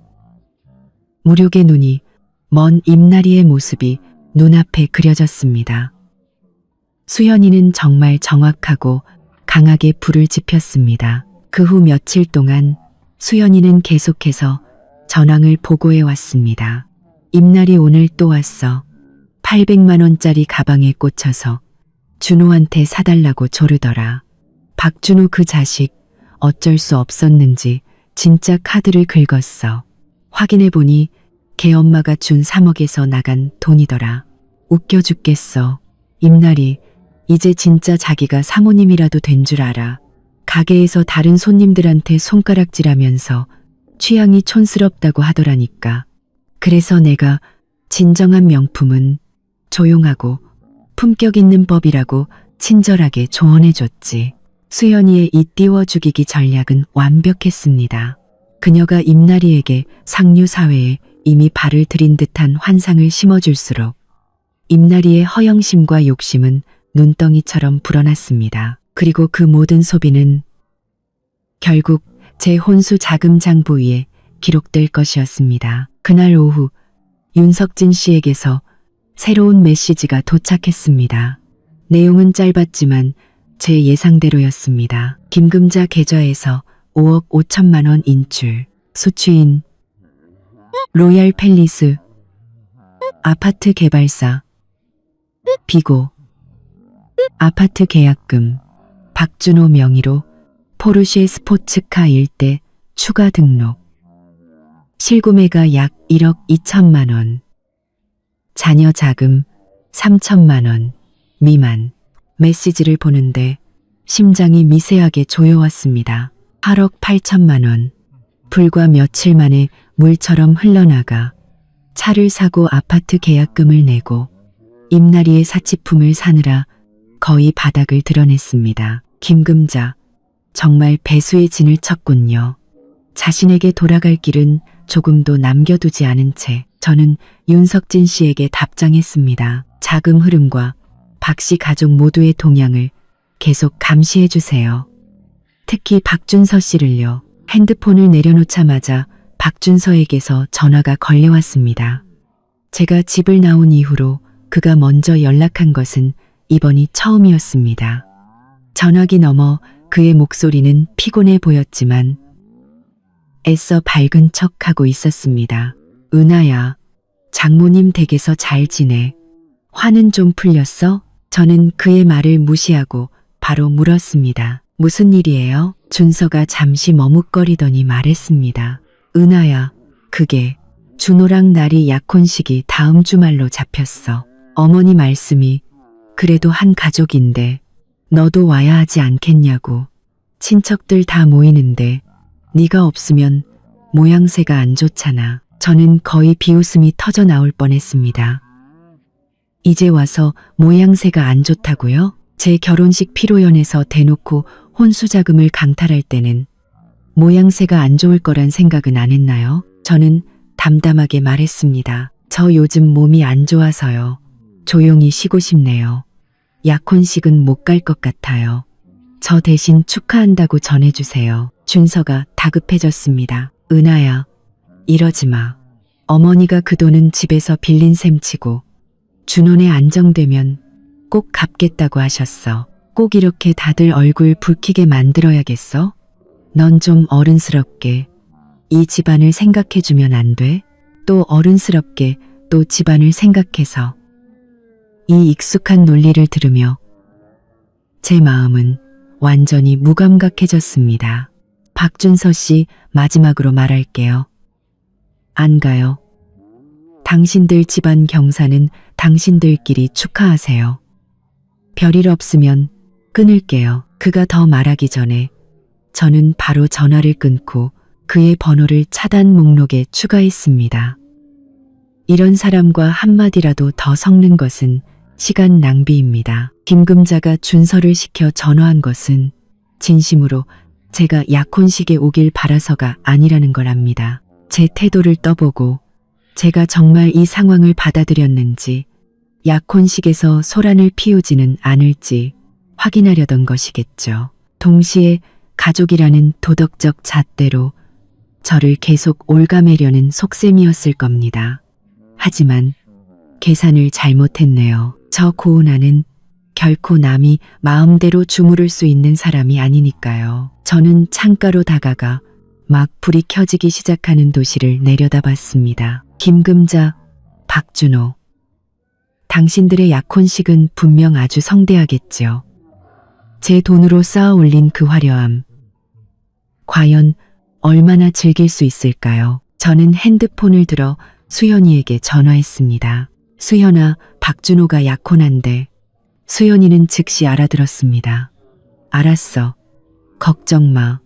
무력의 눈이 먼 임나리의 모습이 눈앞에 그려졌습니다. 수연이는 정말 정확하고 강하게 불을 지폈습니다. 그 후 며칠 동안 수연이는 계속해서 전황을 보고해 왔습니다. 임날이 오늘 또 왔어. 800만 원짜리 가방에 꽂혀서 준호한테 사달라고 조르더라. 박준호 그 자식 어쩔 수 없었는지 진짜 카드를 긁었어. 확인해보니 걔 엄마가 준 3억에서 나간 돈이더라. 웃겨 죽겠어. 임날이 이제 진짜 자기가 사모님이라도 된 줄 알아. 가게에서 다른 손님들한테 손가락질하면서 취향이 촌스럽다고 하더라니까. 그래서 내가 진정한 명품은 조용하고 품격 있는 법이라고 친절하게 조언해줬지. 수연이의 이 띄워 죽이기 전략은 완벽했습니다. 그녀가 임나리에게 상류 사회에 이미 발을 들인 듯한 환상을 심어줄수록 임나리의 허영심과 욕심은 눈덩이처럼 불어났습니다. 그리고 그 모든 소비는 결국 제 혼수 자금 장부위에 기록될 것이었습니다. 그날 오후 윤석진 씨에게서 새로운 메시지가 도착했습니다. 내용은 짧았지만 제 예상대로였습니다. 김금자 계좌에서 5억 5천만 원 인출. 수취인 로얄 팰리스 아파트 개발사 비고 아파트 계약금 박준호 명의로 포르쉐 스포츠카 일대 추가 등록 실구매가 약 1억 2천만 원 자녀 자금 3천만 원 미만. 메시지를 보는데 심장이 미세하게 조여왔습니다. 8억 8천만 원. 불과 며칠 만에 물처럼 흘러나가 차를 사고 아파트 계약금을 내고 임나리의 사치품을 사느라 거의 바닥을 드러냈습니다. 김금자, 정말 배수의 진을 쳤군요. 자신에게 돌아갈 길은 조금도 남겨두지 않은 채 저는 윤석진 씨에게 답장했습니다. 자금 흐름과 박 씨 가족 모두의 동향을 계속 감시해 주세요. 특히 박준서 씨를요. 핸드폰을 내려놓자마자 박준서에게서 전화가 걸려왔습니다. 제가 집을 나온 이후로 그가 먼저 연락한 것은 이번이 처음이었습니다. 전화기 너머 그의 목소리는 피곤해 보였지만 애써 밝은 척하고 있었습니다. 은하야, 장모님 댁에서 잘 지내. 화는 좀 풀렸어? 저는 그의 말을 무시하고 바로 물었습니다. 무슨 일이에요? 준서가 잠시 머뭇거리더니 말했습니다. 은하야, 그게 준호랑 나리 약혼식이 다음 주말로 잡혔어. 어머니 말씀이 그래도 한 가족인데 너도 와야 하지 않겠냐고. 친척들 다 모이는데 네가 없으면 모양새가 안 좋잖아. 저는 거의 비웃음이 터져 나올 뻔했습니다. 이제 와서 모양새가 안 좋다고요? 제 결혼식 피로연에서 대놓고 혼수자금을 강탈할 때는 모양새가 안 좋을 거란 생각은 안 했나요? 저는 담담하게 말했습니다. 저 요즘 몸이 안 좋아서요. 조용히 쉬고 싶네요. 약혼식은 못 갈 것 같아요. 저 대신 축하한다고 전해주세요. 준서가 다급해졌습니다. 은하야, 이러지 마. 어머니가 그 돈은 집에서 빌린 셈치고 준혼에 안정되면 꼭 갚겠다고 하셨어. 꼭 이렇게 다들 얼굴 붉히게 만들어야겠어? 넌 좀 어른스럽게 이 집안을 생각해주면 안 돼? 또 어른스럽게 또 집안을 생각해서. 이 익숙한 논리를 들으며 제 마음은 완전히 무감각해졌습니다. 박준서 씨, 마지막으로 말할게요. 안 가요. 당신들 집안 경사는 당신들끼리 축하하세요. 별일 없으면 끊을게요. 그가 더 말하기 전에 저는 바로 전화를 끊고 그의 번호를 차단 목록에 추가했습니다. 이런 사람과 한마디라도 더 섞는 것은 시간 낭비입니다. 김금자가 준서를 시켜 전화한 것은 진심으로 제가 약혼식에 오길 바라서가 아니라는 걸 압니다. 제 태도를 떠보고 제가 정말 이 상황을 받아들였는지, 약혼식에서 소란을 피우지는 않을지 확인하려던 것이겠죠. 동시에 가족이라는 도덕적 잣대로 저를 계속 올가매려는 속셈이었을 겁니다. 하지만 계산을 잘못했네요. 저 고은아는 결코 남이 마음대로 주무를 수 있는 사람이 아니니까요. 저는 창가로 다가가 막 불이 켜지기 시작하는 도시를 내려다봤습니다. 김금자, 박준호. 당신들의 약혼식은 분명 아주 성대하겠죠. 제 돈으로 쌓아 올린 그 화려함. 과연 얼마나 즐길 수 있을까요? 저는 핸드폰을 들어 수연이에게 전화했습니다. 수연아, 박준호가 약혼한대. 수연이는 즉시 알아들었습니다. 알았어. 걱정 마.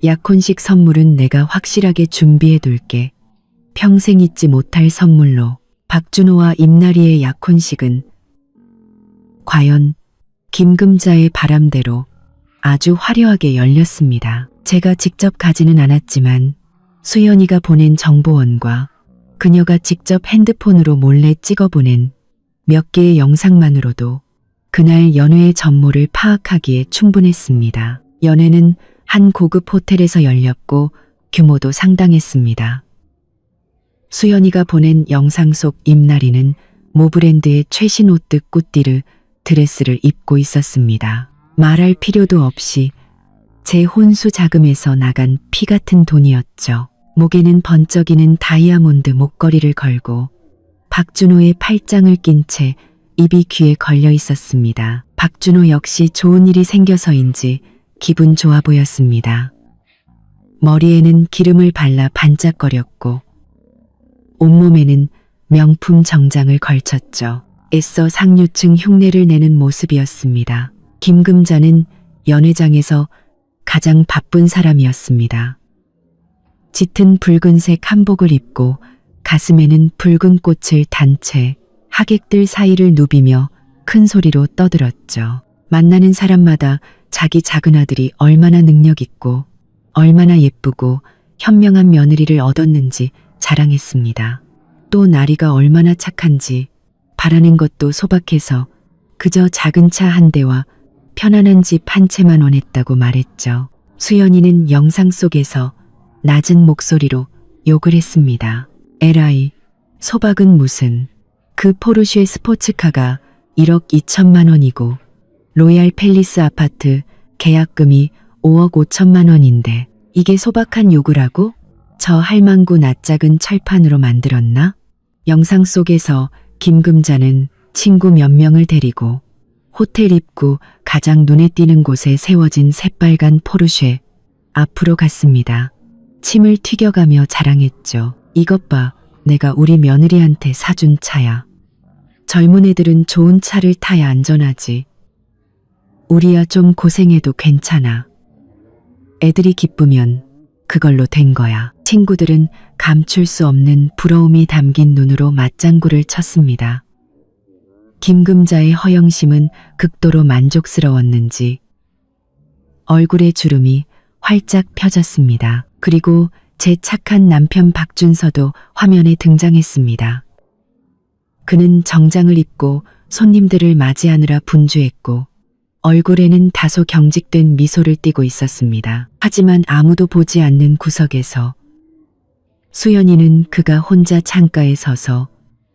약혼식 선물은 내가 확실하게 준비해 둘게. 평생 잊지 못할 선물로. 박준호와 임나리의 약혼식은 과연 김금자의 바람대로 아주 화려하게 열렸습니다. 제가 직접 가지는 않았지만 수연이가 보낸 정보원과 그녀가 직접 핸드폰으로 몰래 찍어보낸 몇 개의 영상만으로도 그날 연회의 전모를 파악하기에 충분했습니다. 연회는 한 고급 호텔에서 열렸고 규모도 상당했습니다. 수연이가 보낸 영상 속 임나리는 모브랜드의 최신 옷득 꾸띠르 드레스를 입고 있었습니다. 말할 필요도 없이 제 혼수 자금에서 나간 피 같은 돈이었죠. 목에는 번쩍이는 다이아몬드 목걸이를 걸고 박준호의 팔짱을 낀 채 입이 귀에 걸려 있었습니다. 박준호 역시 좋은 일이 생겨서인지 기분 좋아 보였습니다. 머리에는 기름을 발라 반짝거렸고 온몸에는 명품 정장을 걸쳤죠. 애써 상류층 흉내를 내는 모습이었습니다. 김금자는 연회장에서 가장 바쁜 사람이었습니다. 짙은 붉은색 한복을 입고 가슴에는 붉은 꽃을 단 채 하객들 사이를 누비며 큰 소리로 떠들었죠. 만나는 사람마다 자기 작은 아들이 얼마나 능력 있고 얼마나 예쁘고 현명한 며느리를 얻었는지 자랑했습니다. 또 나리가 얼마나 착한지, 바라는 것도 소박해서 그저 작은 차 한 대와 편안한 집 한 채만 원했다고 말했죠. 수연이는 영상 속에서 낮은 목소리로 욕을 했습니다. 에라이, 소박은 무슨. 그 포르쉐 스포츠카가 1억 2천만 원이고 로얄 팰리스 아파트 계약금이 5억 5천만 원인데 이게 소박한 욕을 하고? 저 할망구 낯작은 철판으로 만들었나? 영상 속에서 김금자는 친구 몇 명을 데리고 호텔 입구 가장 눈에 띄는 곳에 세워진 새빨간 포르쉐 앞으로 갔습니다. 침을 튀겨가며 자랑했죠. 이것 봐, 내가 우리 며느리한테 사준 차야. 젊은 애들은 좋은 차를 타야 안전하지. 우리야 좀 고생해도 괜찮아. 애들이 기쁘면 그걸로 된 거야. 친구들은 감출 수 없는 부러움이 담긴 눈으로 맞장구를 쳤습니다. 김금자의 허영심은 극도로 만족스러웠는지 얼굴의 주름이 활짝 펴졌습니다. 그리고 제 착한 남편 박준서도 화면에 등장했습니다. 그는 정장을 입고 손님들을 맞이하느라 분주했고 얼굴에는 다소 경직된 미소를 띠고 있었습니다. 하지만 아무도 보지 않는 구석에서 수연이는 그가 혼자 창가에 서서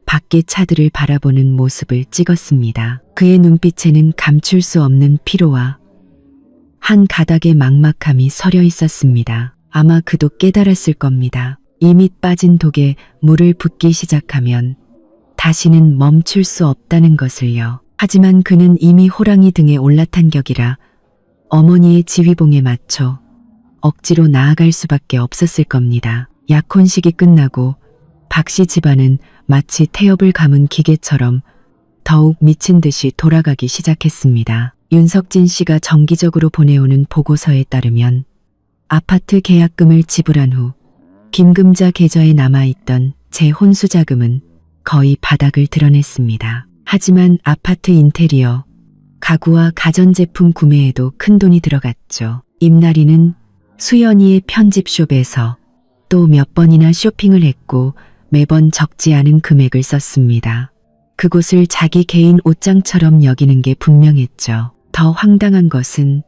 밖의 차들을 바라보는 모습을 찍었습니다. 그의 눈빛에는 감출 수 없는 피로와 한 가닥의 막막함이 서려 있었습니다. 아마 그도 깨달았을 겁니다. 이미 빠진 독에 물을 붓기 시작하면 다시는 멈출 수 없다는 것을요. 하지만 그는 이미 호랑이 등에 올라탄 격이라 어머니의 지휘봉에 맞춰 억지로 나아갈 수밖에 없었을 겁니다. 약혼식이 끝나고 박씨 집안은 마치 태엽을 감은 기계처럼 더욱 미친 듯이 돌아가기 시작했습니다. 윤석진 씨가 정기적으로 보내오는 보고서에 따르면 아파트 계약금을 지불한 후 김금자 계좌에 남아있던 재혼수 자금은 거의 바닥을 드러냈습니다. 하지만 아파트 인테리어, 가구와 가전제품 구매에도 큰돈이 들어갔죠. 임나리는 수연이의 편집숍에서 또 몇 번이나 쇼핑을 했고 매번 적지 않은 금액을 썼습니다. 그곳을 자기 개인 옷장처럼 여기는 게 분명했죠. 더 황당한 것은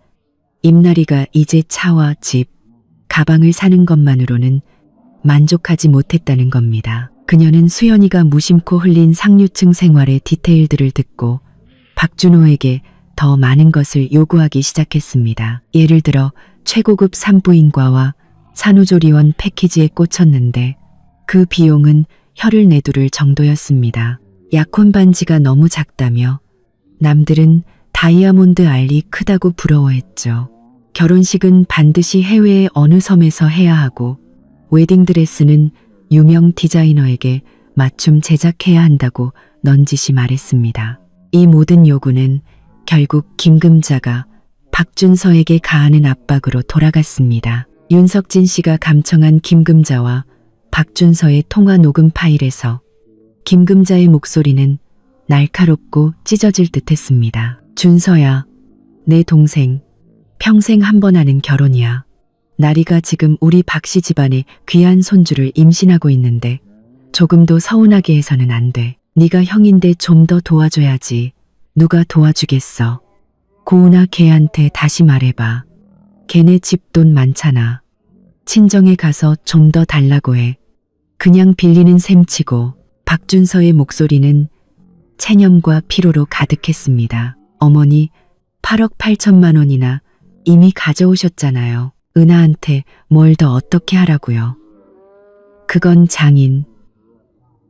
임나리가 이제 차와 집, 가방을 사는 것만으로는 만족하지 못했다는 겁니다. 그녀는 수연이가 무심코 흘린 상류층 생활의 디테일들을 듣고 박준호에게 더 많은 것을 요구하기 시작했습니다. 예를 들어 최고급 산부인과와 산후조리원 패키지에 꽂혔는데 그 비용은 혀를 내두를 정도였습니다. 약혼 반지가 너무 작다며 남들은 다이아몬드 알이 크다고 부러워했죠. 결혼식은 반드시 해외의 어느 섬에서 해야 하고 웨딩드레스는 유명 디자이너에게 맞춤 제작해야 한다고 넌지시 말했습니다. 이 모든 요구는 결국 김금자가 박준서에게 가하는 압박으로 돌아갔습니다. 윤석진 씨가 감청한 김금자와 박준서의 통화 녹음 파일에서 김금자의 목소리는 날카롭고 찢어질 듯했습니다. 준서야, 내 동생, 평생 한 번 하는 결혼이야. 나리가 지금 우리 박씨 집안의 귀한 손주를 임신하고 있는데 조금도 서운하게 해서는 안 돼. 네가 형인데 좀 더 도와줘야지. 누가 도와주겠어. 고은아 걔한테 다시 말해봐. 걔네 집 돈 많잖아. 친정에 가서 좀 더 달라고 해. 그냥 빌리는 셈치고. 박준서의 목소리는 체념과 피로로 가득했습니다. 어머니 8억 8천만 원이나 이미 가져오셨잖아요. 은하한테 뭘 더 어떻게 하라고요. 그건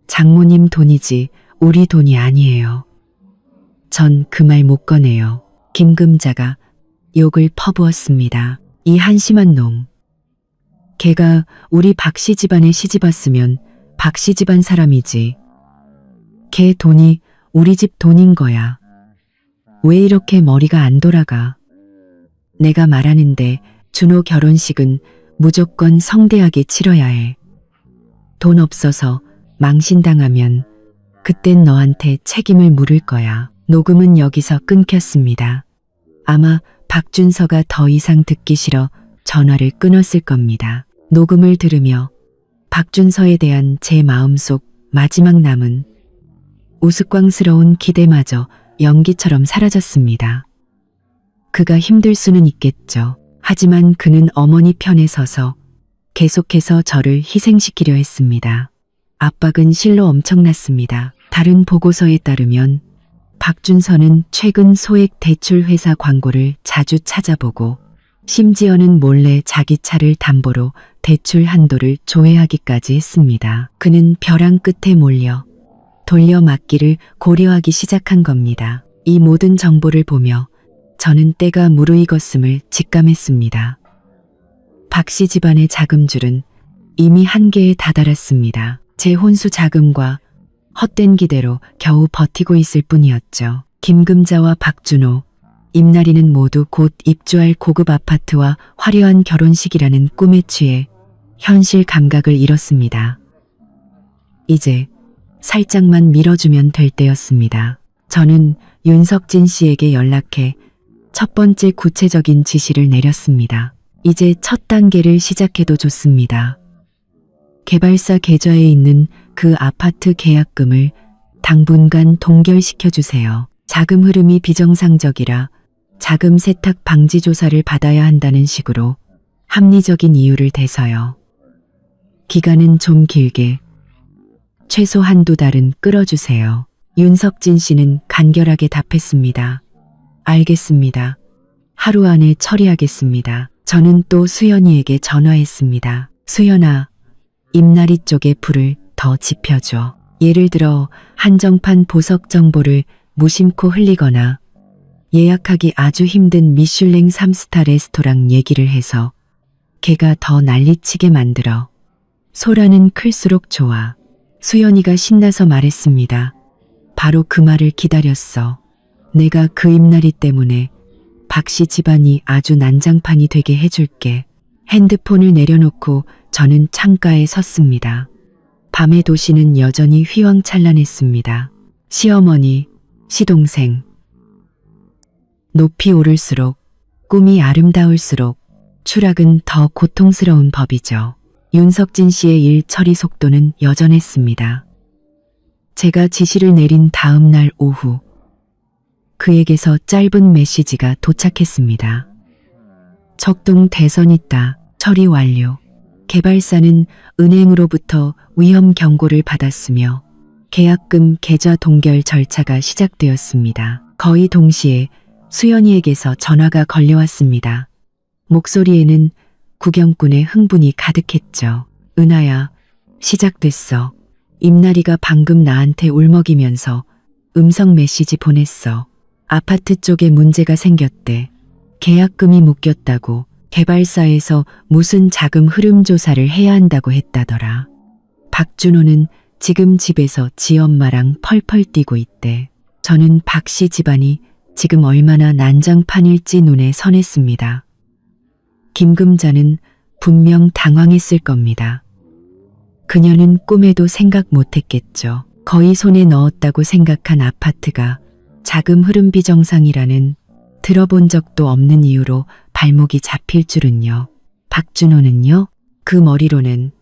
장모님 돈이지 우리 돈이 아니에요. 전 그 말 못 꺼내요. 김금자가 욕을 퍼부었습니다. 이 한심한 놈. 걔가 우리 박씨 집안에 시집왔으면 박씨 집안 사람이지. 걔 돈이 우리 집 돈인 거야. 왜 이렇게 머리가 안 돌아가. 내가 말하는데 준호 결혼식은 무조건 성대하게 치러야 해. 돈 없어서 망신당하면 그땐 너한테 책임을 물을 거야. 녹음은 여기서 끊겼습니다. 아마 박준서가 더 이상 듣기 싫어 전화를 끊었을 겁니다. 녹음을 들으며 박준서에 대한 제 마음속 마지막 남은 우스꽝스러운 기대마저 연기처럼 사라졌습니다. 그가 힘들 수는 있겠죠. 하지만 그는 어머니 편에 서서 계속해서 저를 희생시키려 했습니다. 압박은 실로 엄청났습니다. 다른 보고서에 따르면 박준서는 최근 소액 대출 회사 광고를 자주 찾아보고 심지어는 몰래 자기 차를 담보로 대출 한도를 조회하기까지 했습니다. 그는 벼랑 끝에 몰려 돌려막기를 고려하기 시작한 겁니다. 이 모든 정보를 보며 저는 때가 무르익었음을 직감했습니다. 박씨 집안의 자금줄은 이미 한계에 다다랐습니다. 제 혼수 자금과 헛된 기대로 겨우 버티고 있을 뿐이었죠. 김금자와 박준호, 임나리는 모두 곧 입주할 고급 아파트와 화려한 결혼식이라는 꿈에 취해 현실 감각을 잃었습니다. 이제 살짝만 밀어주면 될 때였습니다. 저는 윤석진 씨에게 연락해 첫 번째 구체적인 지시를 내렸습니다. 이제 첫 단계를 시작해도 좋습니다. 개발사 계좌에 있는 그 아파트 계약금을 당분간 동결시켜 주세요. 자금 흐름이 비정상적이라 자금 세탁 방지 조사를 받아야 한다는 식으로 합리적인 이유를 대서요. 기간은 좀 길게 최소 한두 달은 끌어주세요. 윤석진 씨는 간결하게 답했습니다. 알겠습니다. 하루 안에 처리하겠습니다. 저는 또 수연이에게 전화했습니다. 수연아, 임나리 쪽에 불을 더 지펴줘. 예를 들어 한정판 보석 정보를 무심코 흘리거나 예약하기 아주 힘든 미슐랭 3스타 레스토랑 얘기를 해서 걔가 더 난리치게 만들어. 소라는 클수록 좋아. 수연이가 신나서 말했습니다. 바로 그 말을 기다렸어. 내가 그 임나리 때문에 박씨 집안이 아주 난장판이 되게 해줄게. 핸드폰을 내려놓고 저는 창가에 섰습니다. 밤의 도시는 여전히 휘황찬란했습니다. 시어머니, 시동생. 높이 오를수록, 꿈이 아름다울수록 추락은 더 고통스러운 법이죠. 윤석진 씨의 일 처리 속도는 여전했습니다. 제가 지시를 내린 다음 날 오후, 그에게서 짧은 메시지가 도착했습니다. 적동 대선 있다. 처리 완료. 개발사는 은행으로부터 위험 경고를 받았으며 계약금 계좌 동결 절차가 시작되었습니다. 거의 동시에 수연이에게서 전화가 걸려왔습니다. 목소리에는 구경꾼의 흥분이 가득했죠. 은하야, 시작됐어. 임나리가 방금 나한테 울먹이면서 음성 메시지 보냈어. 아파트 쪽에 문제가 생겼대. 계약금이 묶였다고 개발사에서 무슨 자금 흐름 조사를 해야 한다고 했다더라. 박준호는 지금 집에서 지엄마랑 펄펄 뛰고 있대. 저는 박씨 집안이 지금 얼마나 난장판일지 눈에 선했습니다. 김금자는 분명 당황했을 겁니다. 그녀는 꿈에도 생각 못했겠죠. 거의 손에 넣었다고 생각한 아파트가 자금 흐름 비정상이라는 들어본 적도 없는 이유로 발목이 잡힐 줄은요. 박준호는요, 그 머리로는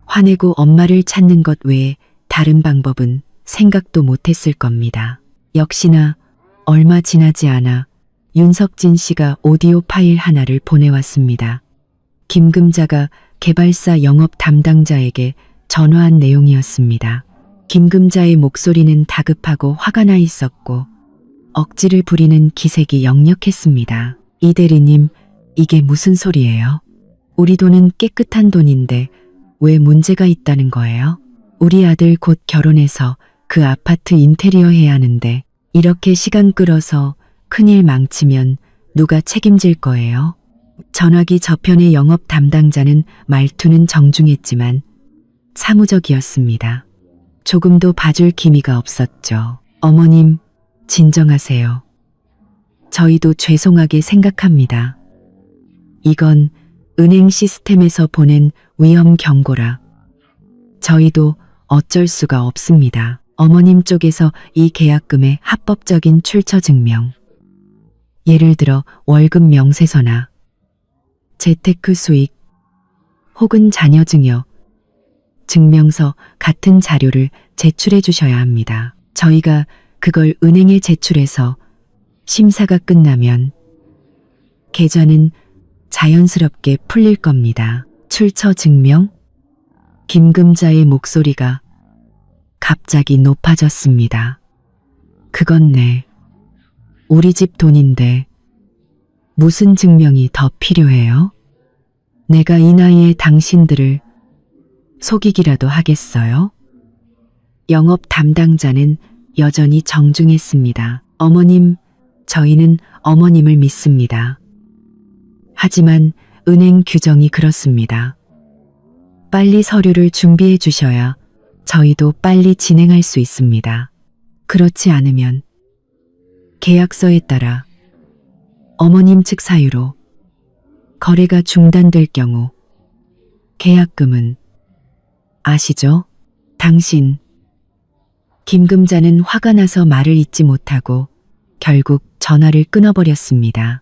화내고 엄마를 찾는 것 외에 다른 방법은 생각도 못했을 겁니다. 역시나 얼마 지나지 않아 윤석진 씨가 오디오 파일 하나를 보내왔습니다. 김금자가 개발사 영업 담당자에게 전화한 내용이었습니다. 김금자의 목소리는 다급하고 화가 나 있었고 억지를 부리는 기색이 역력했습니다. 이 대리님, 이게 무슨 소리예요? 우리 돈은 깨끗한 돈인데 왜 문제가 있다는 거예요? 우리 아들 곧 결혼해서 그 아파트 인테리어 해야 하는데 이렇게 시간 끌어서 큰일 망치면 누가 책임질 거예요? 전화기 저편의 영업 담당자는 말투는 정중했지만 사무적이었습니다. 조금도 봐줄 기미가 없었죠. 어머님, 진정하세요. 저희도 죄송하게 생각합니다. 이건 은행 시스템에서 보낸 위험 경고라. 저희도 어쩔 수가 없습니다. 어머님 쪽에서 이 계약금의 합법적인 출처 증명. 예를 들어 월급 명세서나 재테크 수익 혹은 자녀 증여, 증명서 같은 자료를 제출해 주셔야 합니다. 저희가 그걸 은행에 제출해서 심사가 끝나면 계좌는 자연스럽게 풀릴 겁니다. 출처 증명? 김금자의 목소리가 갑자기 높아졌습니다. 그건 우리 집 돈인데 무슨 증명이 더 필요해요? 내가 이 나이에 당신들을 속이기라도 하겠어요? 영업 담당자는 여전히 정중했습니다. 어머님, 저희는 어머님을 믿습니다. 하지만 은행 규정이 그렇습니다. 빨리 서류를 준비해 주셔야 저희도 빨리 진행할 수 있습니다. 그렇지 않으면 계약서에 따라 어머님 측 사유로 거래가 중단될 경우 계약금은 아시죠? 당신. 김금자는 화가 나서 말을 잇지 못하고 결국 전화를 끊어버렸습니다.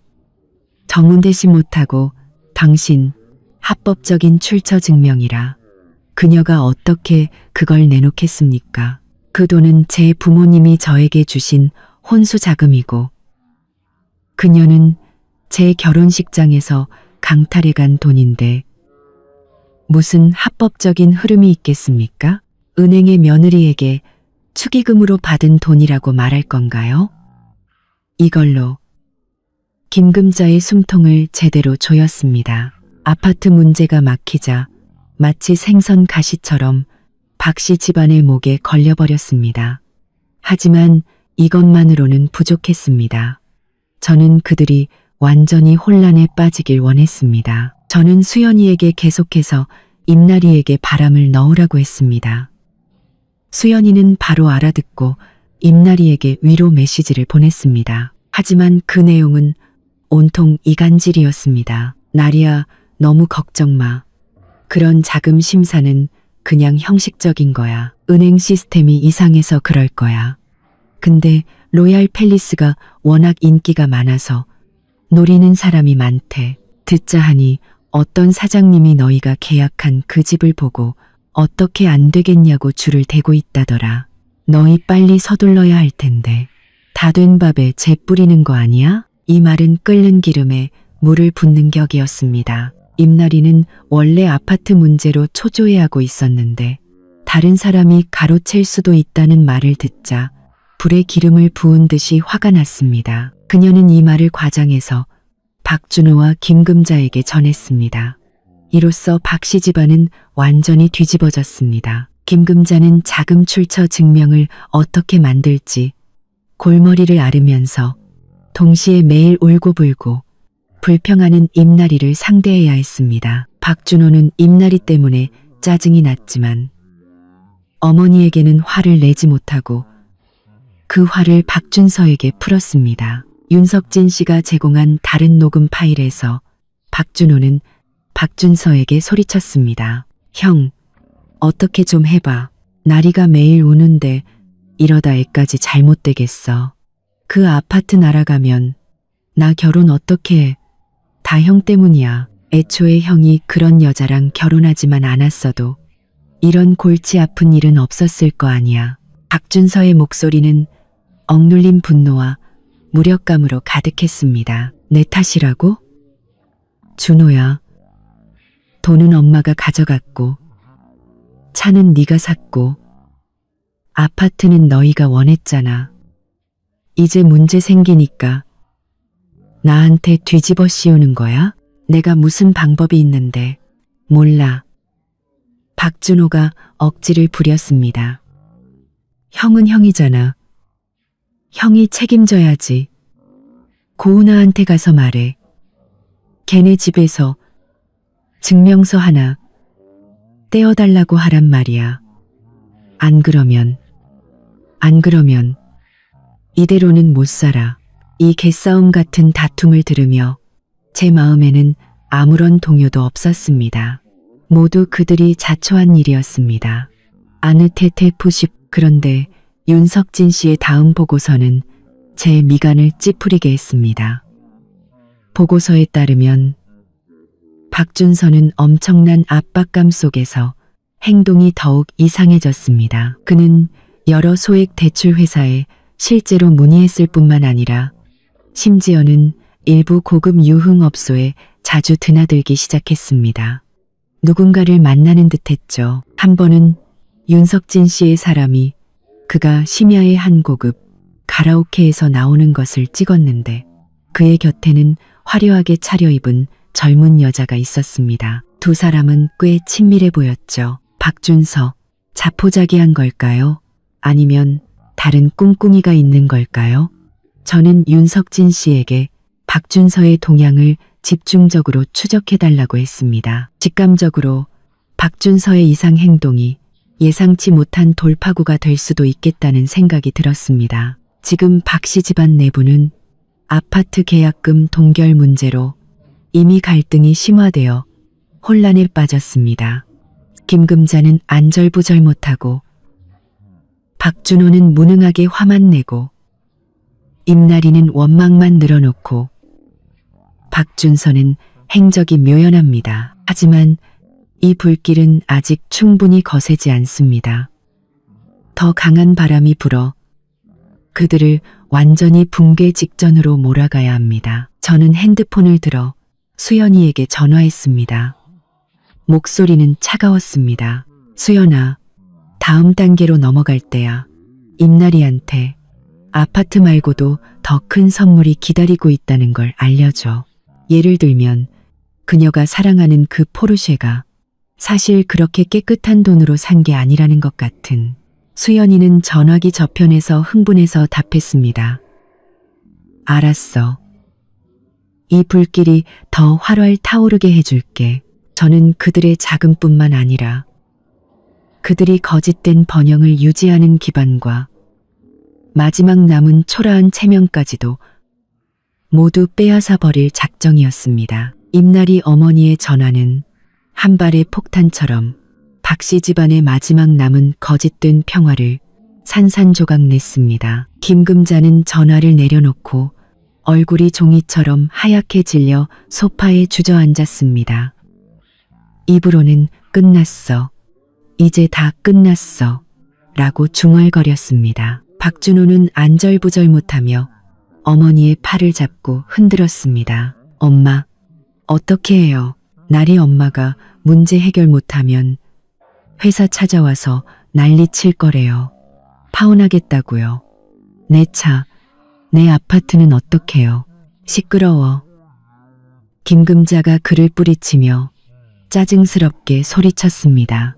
정운대시 못하고 당신 합법적인 출처 증명이라 그녀가 어떻게 그걸 내놓겠습니까? 그 돈은 제 부모님이 저에게 주신 혼수 자금이고 그녀는 제 결혼식장에서 강탈해 간 돈인데 무슨 합법적인 흐름이 있겠습니까? 은행의 며느리에게 축의금으로 받은 돈이라고 말할 건가요? 이걸로 김금자의 숨통을 제대로 조였습니다. 아파트 문제가 막히자 마치 생선 가시처럼 박 씨 집안의 목에 걸려버렸습니다. 하지만 이것만으로는 부족했습니다. 저는 그들이 완전히 혼란에 빠지길 원했습니다. 저는 수연이에게 계속해서 임나리에게 바람을 넣으라고 했습니다. 수연이는 바로 알아듣고 임나리에게 위로 메시지를 보냈습니다. 하지만 그 내용은 온통 이간질이었습니다. 나리야, 너무 걱정 마. 그런 자금 심사는 그냥 형식적인 거야. 은행 시스템이 이상해서 그럴 거야. 근데 로얄 팰리스가 워낙 인기가 많아서 노리는 사람이 많대. 듣자 하니 어떤 사장님이 너희가 계약한 그 집을 보고 어떻게 안 되겠냐고 줄을 대고 있다더라. 너희 빨리 서둘러야 할 텐데. 다 된 밥에 재 뿌리는 거 아니야? 이 말은 끓는 기름에 물을 붓는 격이었습니다. 임나리는 원래 아파트 문제로 초조해하고 있었는데 다른 사람이 가로챌 수도 있다는 말을 듣자 불에 기름을 부은 듯이 화가 났습니다. 그녀는 이 말을 과장해서 박준호와 김금자에게 전했습니다. 이로써 박 씨 집안은 완전히 뒤집어졌습니다. 김금자는 자금 출처 증명을 어떻게 만들지 골머리를 앓으면서 동시에 매일 울고불고 불평하는 임나리를 상대해야 했습니다. 박준호는 임나리 때문에 짜증이 났지만 어머니에게는 화를 내지 못하고 그 화를 박준서에게 풀었습니다. 윤석진 씨가 제공한 다른 녹음 파일에서 박준호는 박준서에게 소리쳤습니다. 형, 어떻게 좀 해봐. 나리가 매일 우는데 이러다 애까지 잘못되겠어. 그 아파트 날아가면 나 결혼 어떻게 해. 다 형 때문이야. 애초에 형이 그런 여자랑 결혼하지만 않았어도 이런 골치 아픈 일은 없었을 거 아니야. 박준서의 목소리는 억눌린 분노와 무력감으로 가득했습니다. 내 탓이라고? 준호야, 돈은 엄마가 가져갔고 차는 네가 샀고 아파트는 너희가 원했잖아. 이제 문제 생기니까 나한테 뒤집어 씌우는 거야? 내가 무슨 방법이 있는데. 몰라. 박준호가 억지를 부렸습니다. 형은 형이잖아. 형이 책임져야지. 고은아한테 가서 말해. 걔네 집에서 증명서 하나 떼어달라고 하란 말이야. 안 그러면 이대로는 못 살아. 이 개싸움 같은 다툼을 들으며 제 마음에는 아무런 동요도 없었습니다. 모두 그들이 자초한 일이었습니다. 아느테테 푸십. 그런데 윤석진 씨의 다음 보고서는 제 미간을 찌푸리게 했습니다. 보고서에 따르면 박준서는 엄청난 압박감 속에서 행동이 더욱 이상해졌습니다. 그는 여러 소액 대출 회사에 실제로 문의했을 뿐만 아니라 심지어는 일부 고급 유흥업소에 자주 드나들기 시작했습니다. 누군가를 만나는 듯했죠. 한 번은 윤석진 씨의 사람이 그가 심야의 한 고급 가라오케에서 나오는 것을 찍었는데 그의 곁에는 화려하게 차려입은 젊은 여자가 있었습니다. 두 사람은 꽤 친밀해 보였죠. 박준서, 자포자기한 걸까요? 아니면 다른 꿍꿍이가 있는 걸까요? 저는 윤석진 씨에게 박준서의 동향을 집중적으로 추적해달라고 했습니다. 직감적으로 박준서의 이상 행동이 예상치 못한 돌파구가 될 수도 있겠다는 생각이 들었습니다. 지금 박 씨 집안 내부는 아파트 계약금 동결 문제로 이미 갈등이 심화되어 혼란에 빠졌습니다. 김금자는 안절부절 못하고 박준호는 무능하게 화만 내고 임나리는 원망만 늘어놓고 박준서는 행적이 묘연합니다. 하지만 이 불길은 아직 충분히 거세지 않습니다. 더 강한 바람이 불어 그들을 완전히 붕괴 직전으로 몰아가야 합니다. 저는 핸드폰을 들어 수연이에게 전화했습니다. 목소리는 차가웠습니다. 수연아, 다음 단계로 넘어갈 때야. 임나리한테 아파트 말고도 더 큰 선물이 기다리고 있다는 걸 알려줘. 예를 들면 그녀가 사랑하는 그 포르쉐가 사실 그렇게 깨끗한 돈으로 산 게 아니라는 것 같은. 수연이는 전화기 저편에서 흥분해서 답했습니다. 알았어. 이 불길이 더 활활 타오르게 해줄게. 저는 그들의 자금뿐만 아니라 그들이 거짓된 번영을 유지하는 기반과 마지막 남은 초라한 체면까지도 모두 빼앗아 버릴 작정이었습니다. 임나리 어머니의 전화는 한 발의 폭탄처럼 박씨 집안의 마지막 남은 거짓된 평화를 산산조각 냈습니다. 김금자는 전화를 내려놓고 얼굴이 종이처럼 하얗게 질려 소파에 주저앉았습니다. 입으로는 끝났어. 이제 다 끝났어. 라고 중얼거렸습니다. 박준호는 안절부절 못하며 어머니의 팔을 잡고 흔들었습니다. 엄마, 어떻게 해요? 나리 엄마가 문제 해결 못하면 회사 찾아와서 난리 칠 거래요. 파혼하겠다고요. 내 차, 내 아파트는 어떡해요? 시끄러워. 김금자가 그를 뿌리치며 짜증스럽게 소리쳤습니다.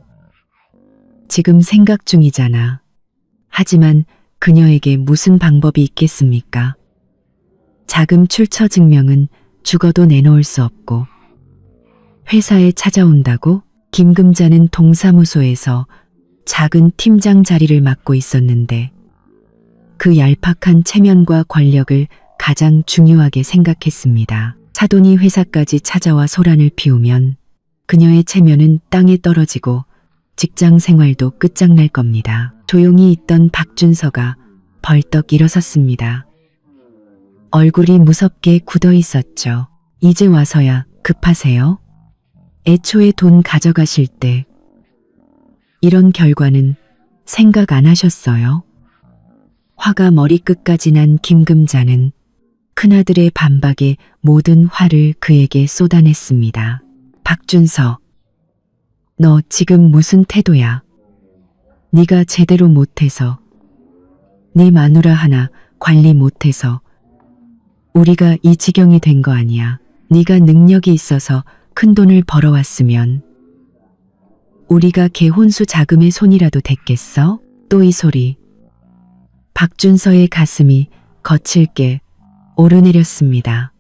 지금 생각 중이잖아. 하지만 그녀에게 무슨 방법이 있겠습니까? 자금 출처 증명은 죽어도 내놓을 수 없고 회사에 찾아온다고? 김금자는 동사무소에서 작은 팀장 자리를 맡고 있었는데 그 얄팍한 체면과 권력을 가장 중요하게 생각했습니다. 사돈이 회사까지 찾아와 소란을 피우면 그녀의 체면은 땅에 떨어지고 직장 생활도 끝장날 겁니다. 조용히 있던 박준서가 벌떡 일어섰습니다. 얼굴이 무섭게 굳어 있었죠. 이제 와서야 급하세요? 애초에 돈 가져가실 때 이런 결과는 생각 안 하셨어요? 화가 머리끝까지 난 김금자는 큰아들의 반박에 모든 화를 그에게 쏟아냈습니다. 박준서, 너 지금 무슨 태도야? 네가 제대로 못해서, 네 마누라 하나 관리 못해서 우리가 이 지경이 된 거 아니야. 네가 능력이 있어서 큰 돈을 벌어왔으면 우리가 개혼수 자금의 손이라도 댔겠어? 또 이 소리. 박준서의 가슴이 거칠게 오르내렸습니다.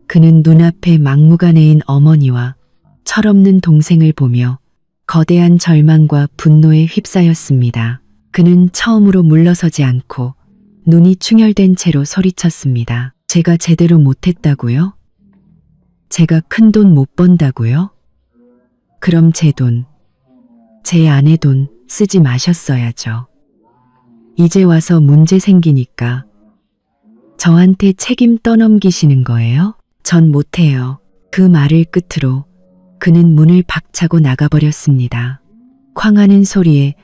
그는 눈앞에 막무가내인 어머니와 철없는 동생을 보며 거대한 절망과 분노에 휩싸였습니다. 그는 처음으로 물러서지 않고 눈이 충혈된 채로 소리쳤습니다. 제가 제대로 못했다고요? 제가 큰 돈 못 번다고요? 그럼 제 돈, 제 아내 돈 쓰지 마셨어야죠. 이제 와서 문제 생기니까 저한테 책임 떠넘기시는 거예요? 전 못해요. 그 말을 끝으로 그는 문을 박차고 나가버렸습니다. 쾅 하는 소리에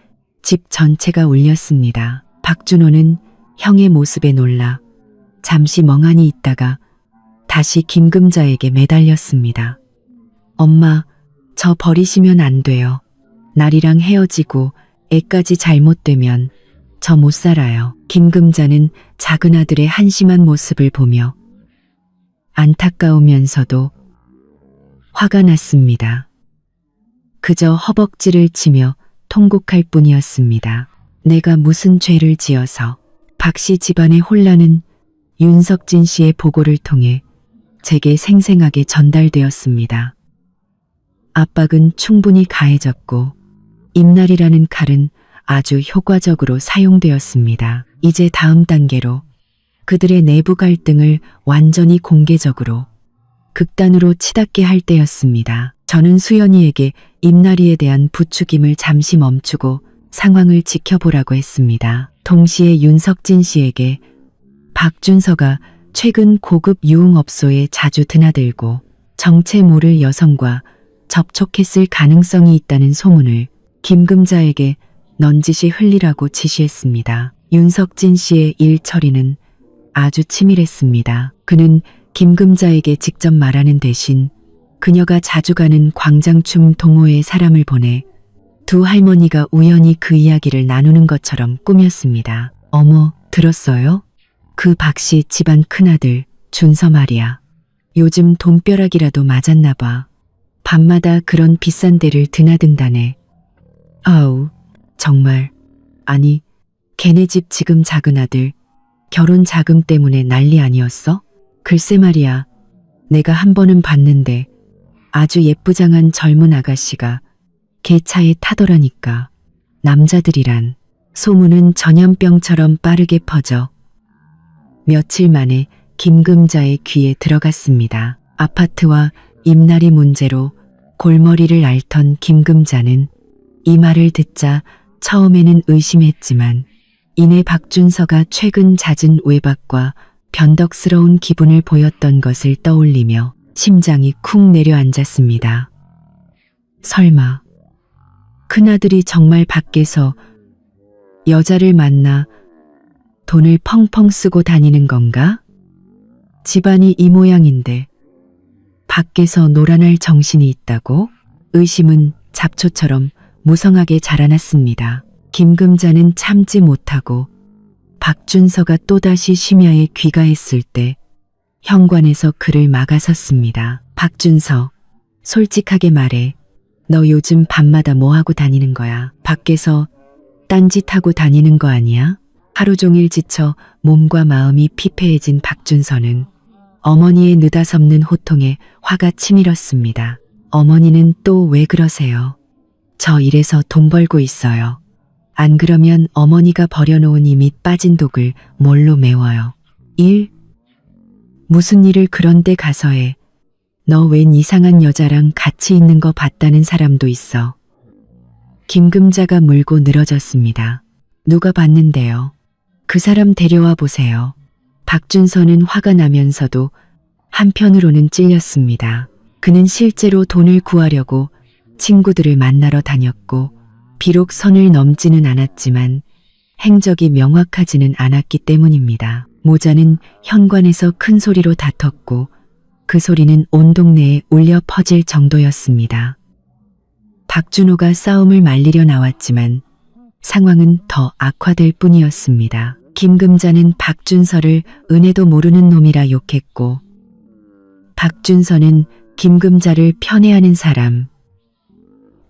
집 전체가 울렸습니다. 박준호는 형의 모습에 놀라 잠시 멍하니 있다가 다시 김금자에게 매달렸습니다. 엄마, 저 버리시면 안 돼요. 나리랑 헤어지고 애까지 잘못되면 저 못 살아요. 김금자는 작은 아들의 한심한 모습을 보며 안타까우면서도 화가 났습니다. 그저 허벅지를 치며 통곡할 뿐이었습니다. 내가 무슨 죄를 지어서. 박씨 집안의 혼란은 윤석진 씨의 보고를 통해 제게 생생하게 전달되었습니다. 압박은 충분히 가해졌고 임날이라는 칼은 아주 효과적으로 사용되었습니다. 이제 다음 단계로 그들의 내부 갈등을 완전히 공개적으로 극단으로 치닫게 할 때였습니다. 저는 수연이에게 임나리에 대한 부추김을 잠시 멈추고 상황을 지켜보라고 했습니다. 동시에 윤석진 씨에게 박준서가 최근 고급 유흥업소에 자주 드나들고 정체 모를 여성과 접촉했을 가능성이 있다는 소문을 김금자에게 넌지시 흘리라고 지시했습니다. 윤석진 씨의 일 처리는 아주 치밀했습니다. 그는 김금자에게 직접 말하는 대신 그녀가 자주 가는 광장춤 동호회에 사람을 보내 두 할머니가 우연히 그 이야기를 나누는 것처럼 꾸몄습니다. 어머, 들었어요? 그 박씨 집안 큰아들 준서 말이야. 요즘 돈벼락이라도 맞았나 봐. 밤마다 그런 비싼 데를 드나든다네. 아우, 정말. 아니, 걔네 집 지금 작은 아들 결혼 자금 때문에 난리 아니었어? 글쎄 말이야. 내가 한 번은 봤는데 아주 예쁘장한 젊은 아가씨가 걔 차에 타더라니까. 남자들이란. 소문은 전염병처럼 빠르게 퍼져 며칠 만에 김금자의 귀에 들어갔습니다. 아파트와 입날이 문제로 골머리를 앓던 김금자는 이 말을 듣자 처음에는 의심했지만 이내 박준서가 최근 잦은 외박과 변덕스러운 기분을 보였던 것을 떠올리며 심장이 쿵 내려앉았습니다. 설마 큰아들이 정말 밖에서 여자를 만나 돈을 펑펑 쓰고 다니는 건가? 집안이 이 모양인데 밖에서 놀아날 정신이 있다고? 의심은 잡초처럼 무성하게 자라났습니다. 김금자는 참지 못하고 박준서가 또다시 심야에 귀가했을 때 현관에서 그를 막아섰습니다. 박준서, 솔직하게 말해. 너 요즘 밤마다 뭐하고 다니는 거야? 밖에서 딴짓하고 다니는 거 아니야? 하루 종일 지쳐 몸과 마음이 피폐해진 박준서는 어머니의 느닷없는 호통에 화가 치밀었습니다. 어머니는 또 왜 그러세요? 저 일해서 돈 벌고 있어요. 안 그러면 어머니가 버려놓은 이미 빠진 독을 뭘로 메워요? 일? 무슨 일을 그런 데 가서 해. 너 웬 이상한 여자랑 같이 있는 거 봤다는 사람도 있어. 김금자가 물고 늘어졌습니다. 누가 봤는데요? 그 사람 데려와 보세요. 박준서는 화가 나면서도 한편으로는 찔렸습니다. 그는 실제로 돈을 구하려고 친구들을 만나러 다녔고 비록 선을 넘지는 않았지만 행적이 명확하지는 않았기 때문입니다. 모자는 현관에서 큰 소리로 다퉜고 그 소리는 온 동네에 울려 퍼질 정도였습니다. 박준호가 싸움을 말리려 나왔지만 상황은 더 악화될 뿐이었습니다. 김금자는 박준서를 은혜도 모르는 놈이라 욕했고 박준서는 김금자를 편애하는 사람,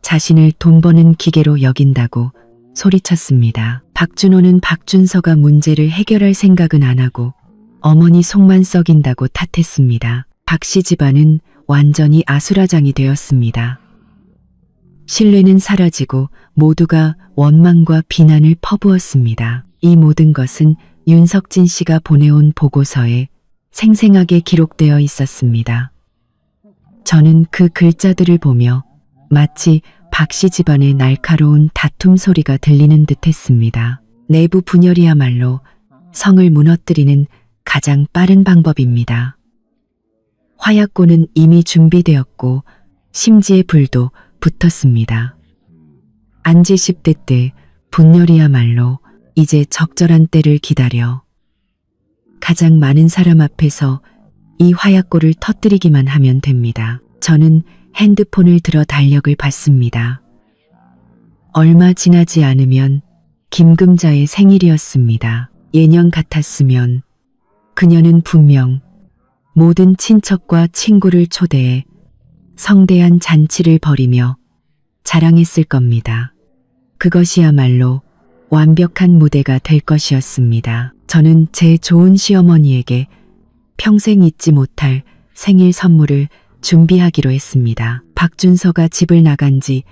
자신을 돈 버는 기계로 여긴다고 소리쳤습니다. 박준호는 박준서가 문제를 해결할 생각은 안 하고 어머니 속만 썩인다고 탓했습니다. 박씨 집안은 완전히 아수라장이 되었습니다. 신뢰는 사라지고 모두가 원망과 비난을 퍼부었습니다. 이 모든 것은 윤석진 씨가 보내온 보고서에 생생하게 기록되어 있었습니다. 저는 그 글자들을 보며 마치 박씨 집안의 날카로운 다툼 소리가 들리는 듯 했습니다. 내부 분열이야말로 성을 무너뜨리는 가장 빠른 방법입니다. 화약고는 이미 준비되었고 심지에 불도 붙었습니다. 안지 10대 때 분열이야말로 이제 적절한 때를 기다려 가장 많은 사람 앞에서 이 화약고를 터뜨리기만 하면 됩니다. 저는 핸드폰을 들어 달력을 봤습니다. 얼마 지나지 않으면 김금자의 생일이었습니다. 예년 같았으면 그녀는 분명 모든 친척과 친구를 초대해 성대한 잔치를 벌이며 자랑했을 겁니다. 그것이야말로 완벽한 무대가 될 것이었습니다. 저는 제 좋은 시어머니에게 평생 잊지 못할 생일 선물을 준비하기로 했습니다. 박준서가 집을 나간 지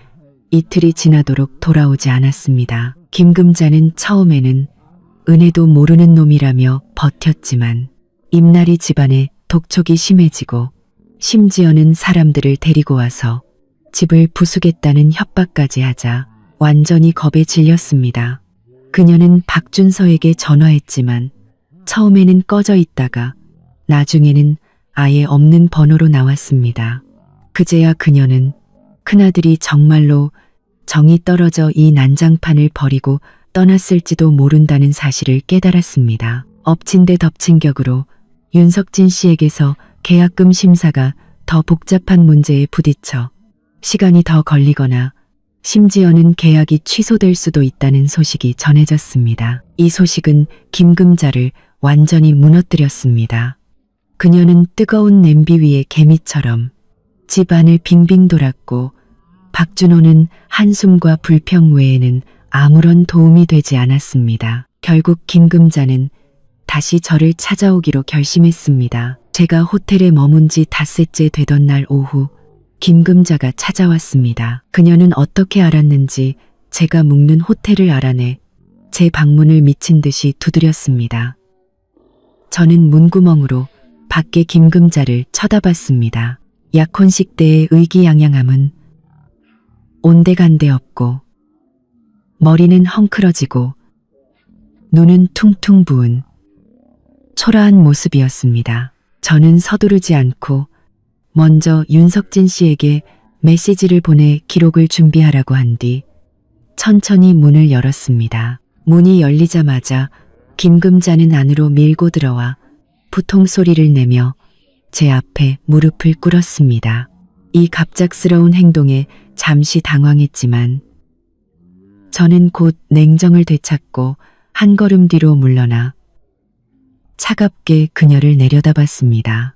이틀이 지나도록 돌아오지 않았습니다. 김금자는 처음에는 은혜도 모르는 놈이라며 버텼지만 입날이 집안에 독촉이 심해지고 심지어는 사람들을 데리고 와서 집을 부수겠다는 협박까지 하자 완전히 겁에 질렸습니다. 그녀는 박준서에게 전화했지만 처음에는 꺼져 있다가 나중에는 아예 없는 번호로 나왔습니다. 그제야 그녀는 큰아들이 정말로 정이 떨어져 이 난장판을 버리고 떠났을지도 모른다는 사실을 깨달았습니다. 엎친 데 덮친 격으로 윤석진 씨에게서 계약금 심사가 더 복잡한 문제에 부딪혀 시간이 더 걸리거나 심지어는 계약이 취소될 수도 있다는 소식이 전해졌습니다. 이 소식은 김금자를 완전히 무너뜨렸습니다. 그녀는 뜨거운 냄비 위의 개미처럼 집안을 빙빙 돌았고 박준호는 한숨과 불평 외에는 아무런 도움이 되지 않았습니다. 결국 김금자는 다시 저를 찾아오기로 결심했습니다. 제가 호텔에 머문 지 닷새째 되던 날 오후 김금자가 찾아왔습니다. 그녀는 어떻게 알았는지 제가 묵는 호텔을 알아내 제 방문을 미친 듯이 두드렸습니다. 저는 문구멍으로 밖에 김금자를 쳐다봤습니다. 약혼식 때의 의기양양함은 온데간데 없고 머리는 헝클어지고 눈은 퉁퉁 부은 초라한 모습이었습니다. 저는 서두르지 않고 먼저 윤석진 씨에게 메시지를 보내 기록을 준비하라고 한 뒤 천천히 문을 열었습니다. 문이 열리자마자 김금자는 안으로 밀고 들어와 부통 소리를 내며 제 앞에 무릎을 꿇었습니다. 이 갑작스러운 행동에 잠시 당황했지만 저는 곧 냉정을 되찾고 한 걸음 뒤로 물러나 차갑게 그녀를 내려다봤습니다.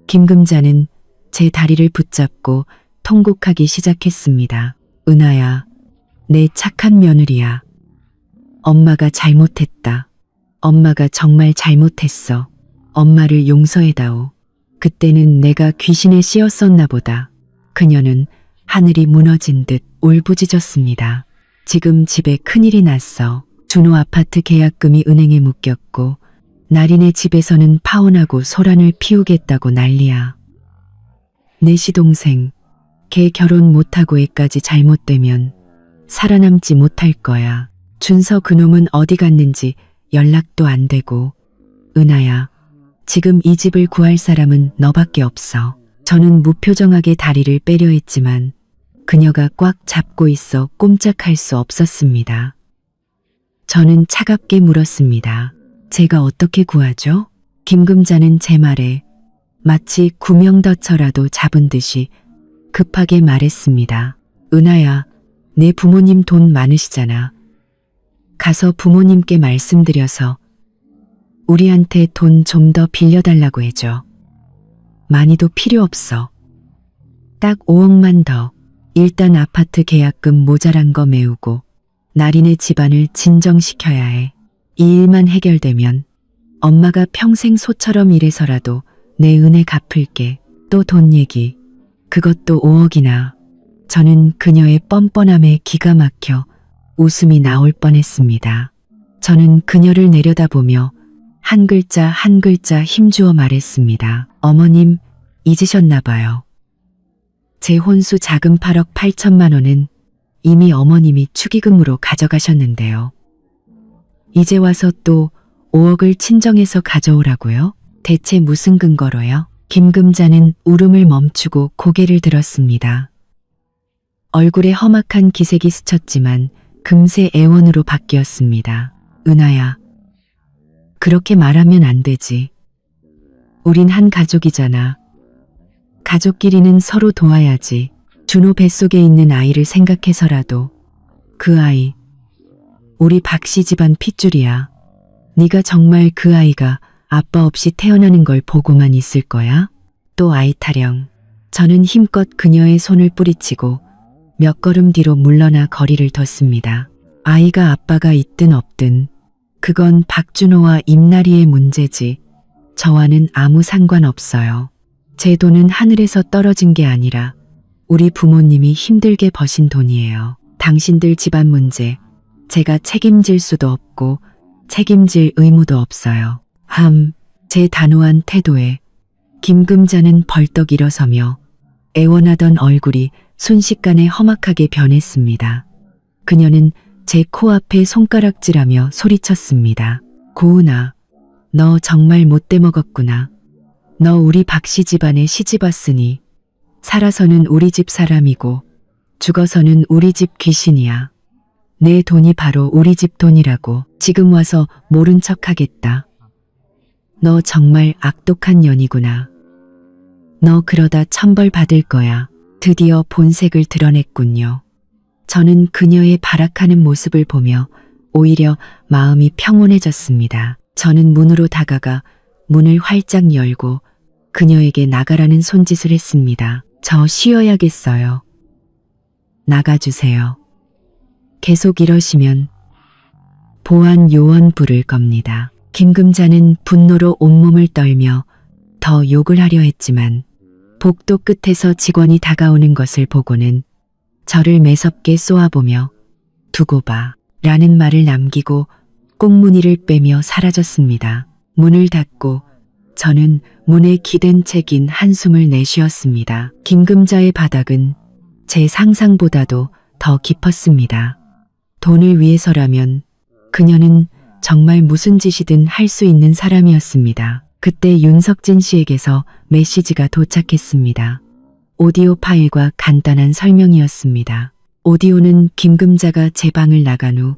김금자는 제 다리를 붙잡고 통곡하기 시작했습니다. 은하야, 내 착한 며느리야. 엄마가 잘못했다. 엄마가 정말 잘못했어. 엄마를 용서해다오. 그때는 내가 귀신에 씌었었나 보다. 그녀는 하늘이 무너진 듯 울부짖었습니다. 지금 집에 큰일이 났어. 준호 아파트 계약금이 은행에 묶였고 나린의 집에서는 파혼하고 소란을 피우겠다고 난리야. 내 시동생, 걔 결혼 못하고 애까지 잘못되면 살아남지 못할 거야. 준서 그놈은 어디 갔는지 연락도 안 되고. 은하야, 지금 이 집을 구할 사람은 너밖에 없어. 저는 무표정하게 다리를 빼려 했지만 그녀가 꽉 잡고 있어 꼼짝할 수 없었습니다. 저는 차갑게 물었습니다. 제가 어떻게 구하죠? 김금자는 제 말에 마치 구명더처라도 잡은 듯이 급하게 말했습니다. 은하야, 내 부모님 돈 많으시잖아. 가서 부모님께 말씀드려서 우리한테 돈 좀 더 빌려달라고 해줘. 많이도 필요 없어. 딱 5억만 더. 일단 아파트 계약금 모자란 거 메우고 나린의 집안을 진정시켜야 해. 이 일만 해결되면 엄마가 평생 소처럼 일해서라도 내 은혜 갚을게. 또 돈 얘기. 그것도 5억이나. 저는 그녀의 뻔뻔함에 기가 막혀 웃음이 나올 뻔했습니다. 저는 그녀를 내려다보며 한 글자 한 글자 힘주어 말했습니다. 어머님, 잊으셨나 봐요. 제 혼수 자금 8억 8천만 원은 이미 어머님이 축의금으로 가져가셨는데요. 이제 와서 또 5억을 친정에서 가져오라고요? 대체 무슨 근거로요? 김금자는 울음을 멈추고 고개를 들었습니다. 얼굴에 험악한 기색이 스쳤지만 금세 애원으로 바뀌었습니다. 은하야, 그렇게 말하면 안 되지. 우린 한 가족이잖아. 가족끼리는 서로 도와야지. 준호 뱃속에 있는 아이를 생각해서라도 그 아이, 우리 박씨 집안 핏줄이야. 네가 정말 그 아이가 아빠 없이 태어나는 걸 보고만 있을 거야? 또 아이 타령. 저는 힘껏 그녀의 손을 뿌리치고 몇 걸음 뒤로 물러나 거리를 뒀습니다. 아이가 아빠가 있든 없든 그건 박준호와 임나리의 문제지 저와는 아무 상관없어요. 제 돈은 하늘에서 떨어진 게 아니라 우리 부모님이 힘들게 버신 돈이에요. 당신들 집안 문제 제가 책임질 수도 없고 책임질 의무도 없어요. 제 단호한 태도에 김금자는 벌떡 일어서며 애원하던 얼굴이 순식간에 험악하게 변했습니다. 그녀는 제 코앞에 손가락질하며 소리쳤습니다. 고은아, 너 정말 못돼 먹었구나. 너 우리 박씨 집안에 시집 왔으니 살아서는 우리 집 사람이고 죽어서는 우리 집 귀신이야. 내 돈이 바로 우리 집 돈이라고. 지금 와서 모른 척 하겠다. 너 정말 악독한 년이구나. 너 그러다 천벌 받을 거야. 드디어 본색을 드러냈군요. 저는 그녀의 발악하는 모습을 보며 오히려 마음이 평온해졌습니다. 저는 문으로 다가가 문을 활짝 열고 그녀에게 나가라는 손짓을 했습니다. 저 쉬어야겠어요. 나가주세요. 계속 이러시면 보안 요원 부를 겁니다. 김금자는 분노로 온몸을 떨며 더 욕을 하려 했지만 복도 끝에서 직원이 다가오는 것을 보고는 저를 매섭게 쏘아보며 두고 봐 라는 말을 남기고 꽁무니를 빼며 사라졌습니다. 문을 닫고 저는 문에 기댄 채 긴 한숨을 내쉬었습니다. 김금자의 바닥은 제 상상보다도 더 깊었습니다. 돈을 위해서라면 그녀는 정말 무슨 짓이든 할 수 있는 사람이었습니다. 그때 윤석진 씨에게서 메시지가 도착했습니다. 오디오 파일과 간단한 설명이었습니다. 오디오는 김금자가 제 방을 나간 후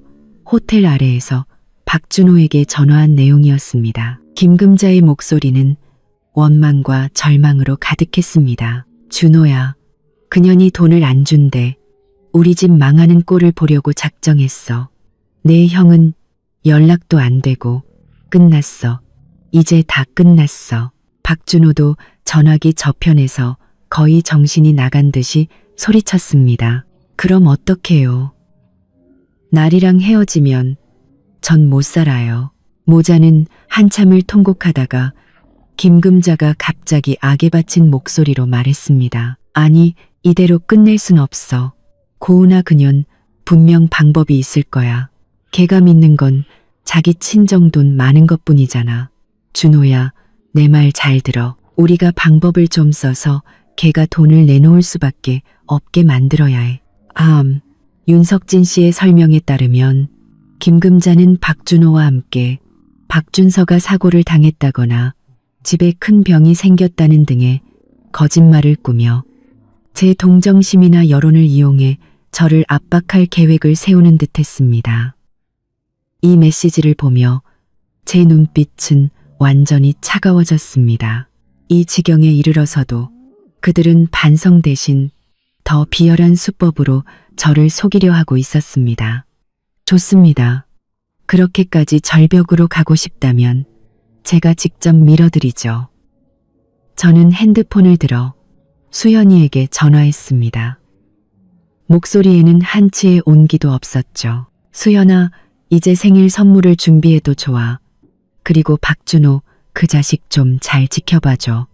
호텔 아래에서 박준호에게 전화한 내용이었습니다. 김금자의 목소리는 원망과 절망으로 가득했습니다. 준호야, 그년이 돈을 안 준대. 우리 집 망하는 꼴을 보려고 작정했어. 내 형은 연락도 안 되고 끝났어. 이제 다 끝났어. 박준호도 전화기 저편에서 거의 정신이 나간 듯이 소리쳤습니다. 그럼 어떡해요? 나리랑 헤어지면 전 못 살아요. 모자는 한참을 통곡하다가 김금자가 갑자기 악에 바친 목소리로 말했습니다. 아니, 이대로 끝낼 순 없어. 고은아, 그년 분명 방법이 있을 거야. 걔가 믿는 건 자기 친정 돈 많은 것뿐이잖아. 준호야, 내 말 잘 들어. 우리가 방법을 좀 써서 걔가 돈을 내놓을 수밖에 없게 만들어야 해. 윤석진 씨의 설명에 따르면 김금자는 박준호와 함께 박준서가 사고를 당했다거나 집에 큰 병이 생겼다는 등의 거짓말을 꾸며 제 동정심이나 여론을 이용해 저를 압박할 계획을 세우는 듯했습니다. 이 메시지를 보며 제 눈빛은 완전히 차가워졌습니다. 이 지경에 이르러서도 그들은 반성 대신 더 비열한 수법으로 저를 속이려 하고 있었습니다. 좋습니다. 그렇게까지 절벽으로 가고 싶다면 제가 직접 밀어드리죠. 저는 핸드폰을 들어 수연이에게 전화했습니다. 목소리에는 한치의 온기도 없었죠. 수연아, 이제 생일 선물을 준비해도 좋아. 그리고 박준호, 그 자식 좀 잘 지켜봐줘.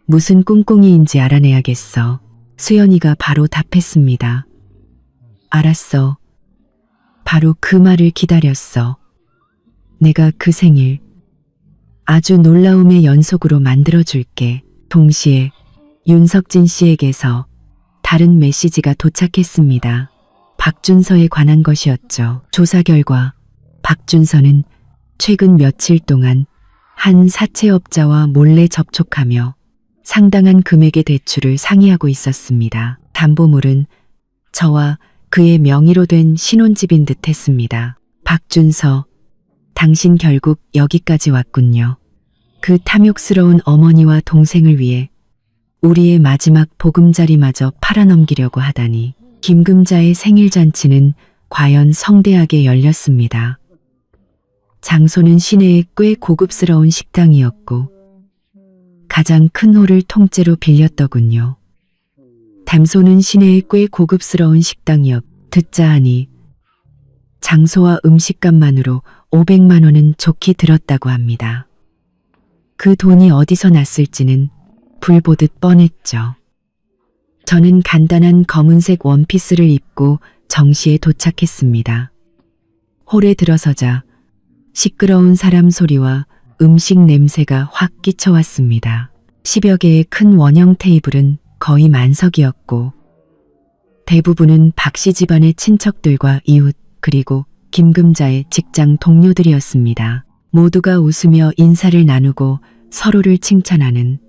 무슨 꿍꿍이인지 알아내야겠어. 수연이가 바로 답했습니다. 알았어. 바로 그 말을 기다렸어. 내가 그 생일 아주 놀라움의 연속으로 만들어줄게. 동시에 윤석진 씨에게서 다른 메시지가 도착했습니다. 박준서에 관한 것이었죠. 조사 결과 박준서는 최근 며칠 동안 한 사채업자와 몰래 접촉하며 상당한 금액의 대출을 상의하고 있었습니다. 담보물은 저와 그의 명의로 된 신혼집인 듯 했습니다. 박준서, 당신 결국 여기까지 왔군요. 그 탐욕스러운 어머니와 동생을 위해 우리의 마지막 보금자리마저 팔아넘기려고 하다니. 김금자의 생일잔치는 과연 성대하게 열렸습니다. 장소는 시내의 꽤 고급스러운 식당이었고 가장 큰 홀을 통째로 빌렸더군요. 담소는 시내의 꽤 고급스러운 식당이었. 듣자 하니 장소와 음식값만으로 500만 원은 좋게 들었다고 합니다. 그 돈이 어디서 났을지는 불보듯 뻔했죠. 저는 간단한 검은색 원피스를 입고 정시에 도착했습니다. 홀에 들어서자 시끄러운 사람 소리와 음식 냄새가 확 끼쳐왔습니다. 10여 개의 큰 원형 테이블은 거의 만석이었고 대부분은 박씨 집안의 친척들과 이웃 그리고 김금자의 직장 동료들이었습니다. 모두가 웃으며 인사를 나누고 서로를 칭찬하는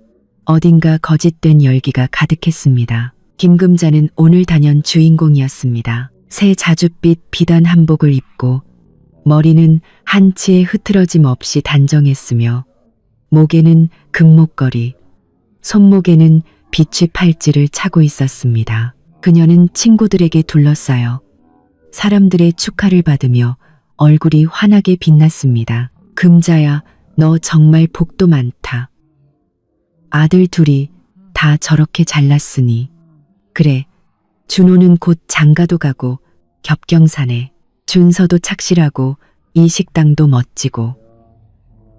어딘가 거짓된 열기가 가득했습니다. 김금자는 오늘 단연 주인공이었습니다. 새 자줏빛 비단 한복을 입고 머리는 한치의 흐트러짐 없이 단정했으며 목에는 금목걸이, 손목에는 비취 팔찌를 차고 있었습니다. 그녀는 친구들에게 둘러싸여 사람들의 축하를 받으며 얼굴이 환하게 빛났습니다. 금자야, 너 정말 복도 많다. 아들 둘이 다 저렇게 잘났으니. 그래, 준호는 곧 장가도 가고 겹경사네. 준서도 착실하고 이 식당도 멋지고.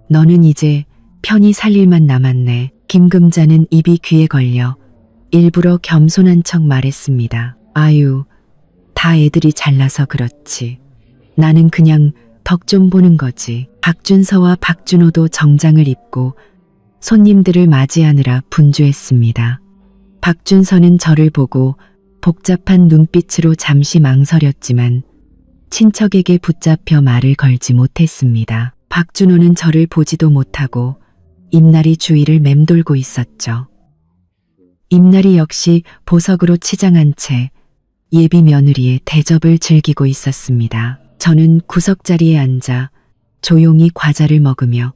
너는 이제 편히 살 일만 남았네. 김금자는 입이 귀에 걸려 일부러 겸손한 척 말했습니다. 아유, 다 애들이 잘나서 그렇지. 나는 그냥 덕 좀 보는 거지. 박준서와 박준호도 정장을 입고 손님들을 맞이하느라 분주했습니다. 박준서는 저를 보고 복잡한 눈빛으로 잠시 망설였지만 친척에게 붙잡혀 말을 걸지 못했습니다. 박준호는 저를 보지도 못하고 임나리 주위를 맴돌고 있었죠. 임나리 역시 보석으로 치장한 채 예비 며느리의 대접을 즐기고 있었습니다. 저는 구석자리에 앉아 조용히 과자를 먹으며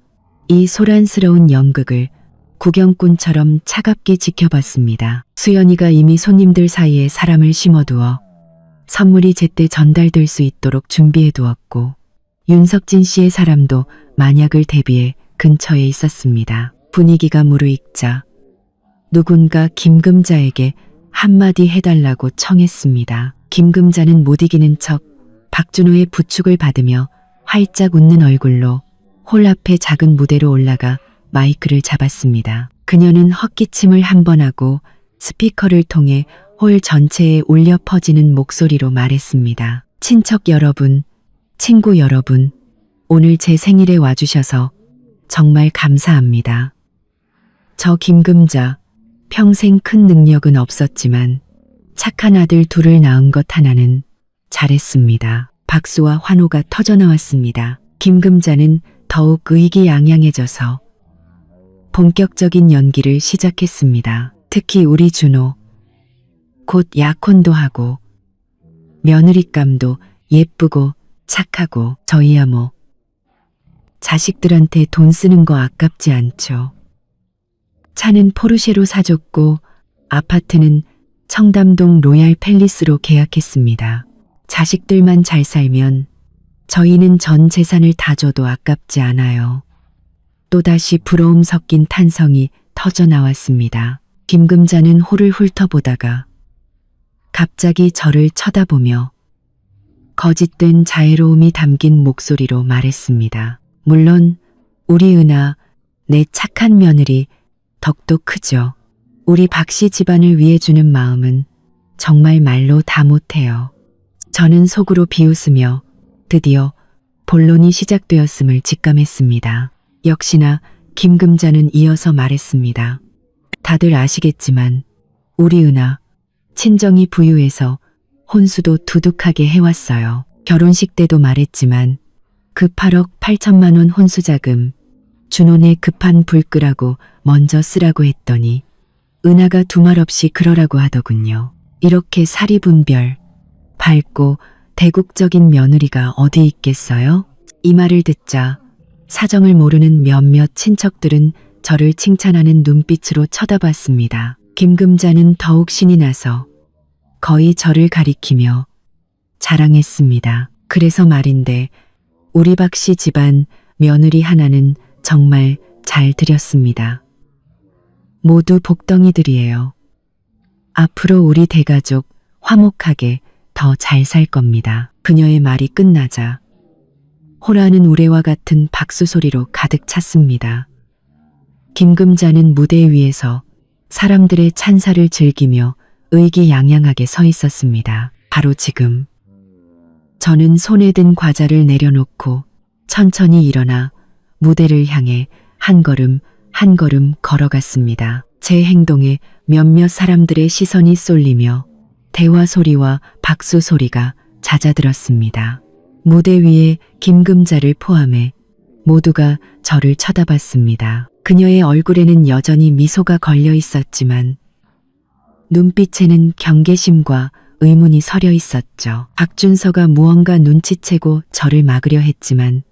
이 소란스러운 연극을 구경꾼처럼 차갑게 지켜봤습니다. 수연이가 이미 손님들 사이에 사람을 심어두어 선물이 제때 전달될 수 있도록 준비해두었고 윤석진 씨의 사람도 만약을 대비해 근처에 있었습니다. 분위기가 무르익자 누군가 김금자에게 한마디 해달라고 청했습니다. 김금자는 못 이기는 척 박준호의 부축을 받으며 활짝 웃는 얼굴로 홀 앞에 작은 무대로 올라가 마이크를 잡았습니다. 그녀는 헛기침을 한 번 하고 스피커를 통해 홀 전체에 울려 퍼지는 목소리로 말했습니다. 친척 여러분, 친구 여러분, 오늘 제 생일에 와주셔서 정말 감사합니다. 저 김금자, 평생 큰 능력은 없었지만 착한 아들 둘을 낳은 것 하나는 잘했습니다. 박수와 환호가 터져나왔습니다. 김금자는 더욱 의기양양해져서 본격적인 연기를 시작했습니다. 특히 우리 준호, 곧 약혼도 하고 며느리감도 예쁘고 착하고 저희야 뭐 자식들한테 돈 쓰는 거 아깝지 않죠. 차는 포르쉐로 사줬고 아파트는 청담동 로얄 팰리스로 계약했습니다. 자식들만 잘 살면 저희는 전 재산을 다 줘도 아깝지 않아요. 또다시 부러움 섞인 탄성이 터져나왔습니다. 김금자는 홀을 훑어보다가 갑자기 저를 쳐다보며 거짓된 자애로움이 담긴 목소리로 말했습니다. 물론 우리 은하, 내 착한 며느리 덕도 크죠. 우리 박씨 집안을 위해 주는 마음은 정말 말로 다 못해요. 저는 속으로 비웃으며 드디어 본론이 시작되었음을 직감했습니다. 역시나 김금자는 이어서 말했습니다. 다들 아시겠지만 우리 은하 친정이 부유해서 혼수도 두둑하게 해왔어요. 결혼식 때도 말했지만 그 8억 8천만 원 혼수자금 준호네 급한 불 끄라고 먼저 쓰라고 했더니 은하가 두말 없이 그러라고 하더군요. 이렇게 사리분별, 밝고 대국적인 며느리가 어디 있겠어요? 이 말을 듣자 사정을 모르는 몇몇 친척들은 저를 칭찬하는 눈빛으로 쳐다봤습니다. 김금자는 더욱 신이 나서 거의 저를 가리키며 자랑했습니다. 그래서 말인데 우리 박씨 집안 며느리 하나는 정말 잘 들였습니다. 모두 복덩이들이에요. 앞으로 우리 대가족 화목하게 더 잘 살 겁니다. 그녀의 말이 끝나자 호라는 우레와 같은 박수 소리로 가득 찼습니다. 김금자는 무대 위에서 사람들의 찬사를 즐기며 의기양양하게 서 있었습니다. 바로 지금 저는 손에 든 과자를 내려놓고 천천히 일어나 무대를 향해 한 걸음 한 걸음 걸어갔습니다. 제 행동에 몇몇 사람들의 시선이 쏠리며 대화 소리와 박수 소리가 잦아들었습니다. 무대 위에 김금자를 포함해 모두가 저를 쳐다봤습니다. 그녀의 얼굴에는 여전히 미소가 걸려 있었지만 눈빛에는 경계심과 의문이 서려 있었죠. 박준서가 무언가 눈치채고 저를 막으려 했지만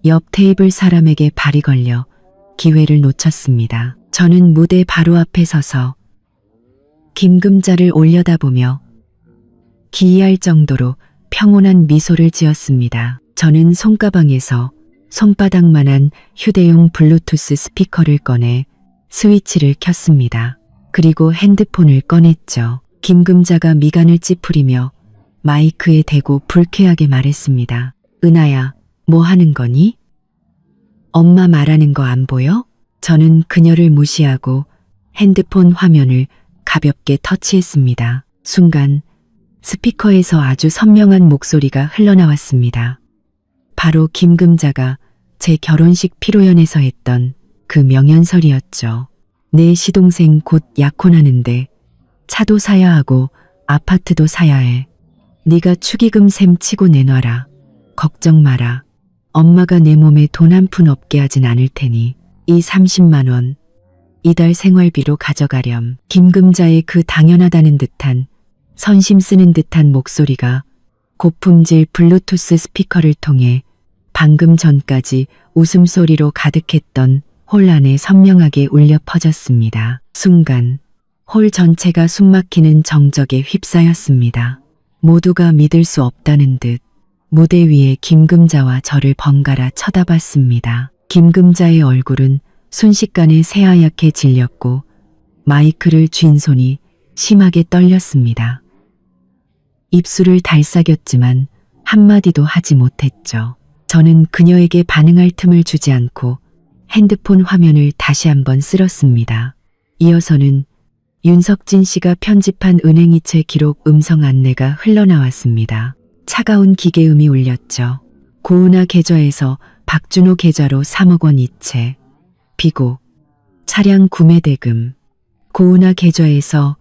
옆 테이블 사람에게 발이 걸려 기회를 놓쳤습니다. 저는 무대 바로 앞에 서서 김금자를 올려다보며 기이할 정도로 평온한 미소를 지었습니다. 저는 손가방에서 손바닥만한 휴대용 블루투스 스피커를 꺼내 스위치를 켰습니다. 그리고 핸드폰을 꺼냈죠. 김금자가 미간을 찌푸리며 마이크에 대고 불쾌하게 말했습니다. 은하야, 뭐 하는 거니? 엄마 말하는 거 안 보여? 저는 그녀를 무시하고 핸드폰 화면을 가볍게 터치했습니다. 순간 스피커에서 아주 선명한 목소리가 흘러나왔습니다. 바로 김금자가 제 결혼식 피로연에서 했던 그 명연설이었죠. 내 시동생 곧 약혼하는데 차도 사야 하고 아파트도 사야 해. 네가 축의금 셈 치고 내놔라. 걱정 마라. 엄마가 내 몸에 돈 한 푼 없게 하진 않을 테니 이 30만 원 이달 생활비로 가져가렴. 김금자의 그 당연하다는 듯한 선심 쓰는 듯한 목소리가 고품질 블루투스 스피커를 통해 방금 전까지 웃음소리로 가득했던 홀 안에 선명하게 울려 퍼졌습니다. 순간 홀 전체가 숨막히는 정적에 휩싸였습니다. 모두가 믿을 수 없다는 듯 무대 위에 김금자와 저를 번갈아 쳐다봤습니다. 김금자의 얼굴은 순식간에 새하얗게 질렸고 마이크를 쥔 손이 심하게 떨렸습니다. 입술을 달싹였지만 한마디도 하지 못했죠. 저는 그녀에게 반응할 틈을 주지 않고 핸드폰 화면을 다시 한번 쓸었습니다. 이어서는 윤석진 씨가 편집한 은행이체 기록 음성 안내가 흘러나왔습니다. 차가운 기계음이 울렸죠. 고은아 계좌에서 박준호 계좌로 3억 원 이체. 비고 차량 구매 대금. 고은아 계좌에서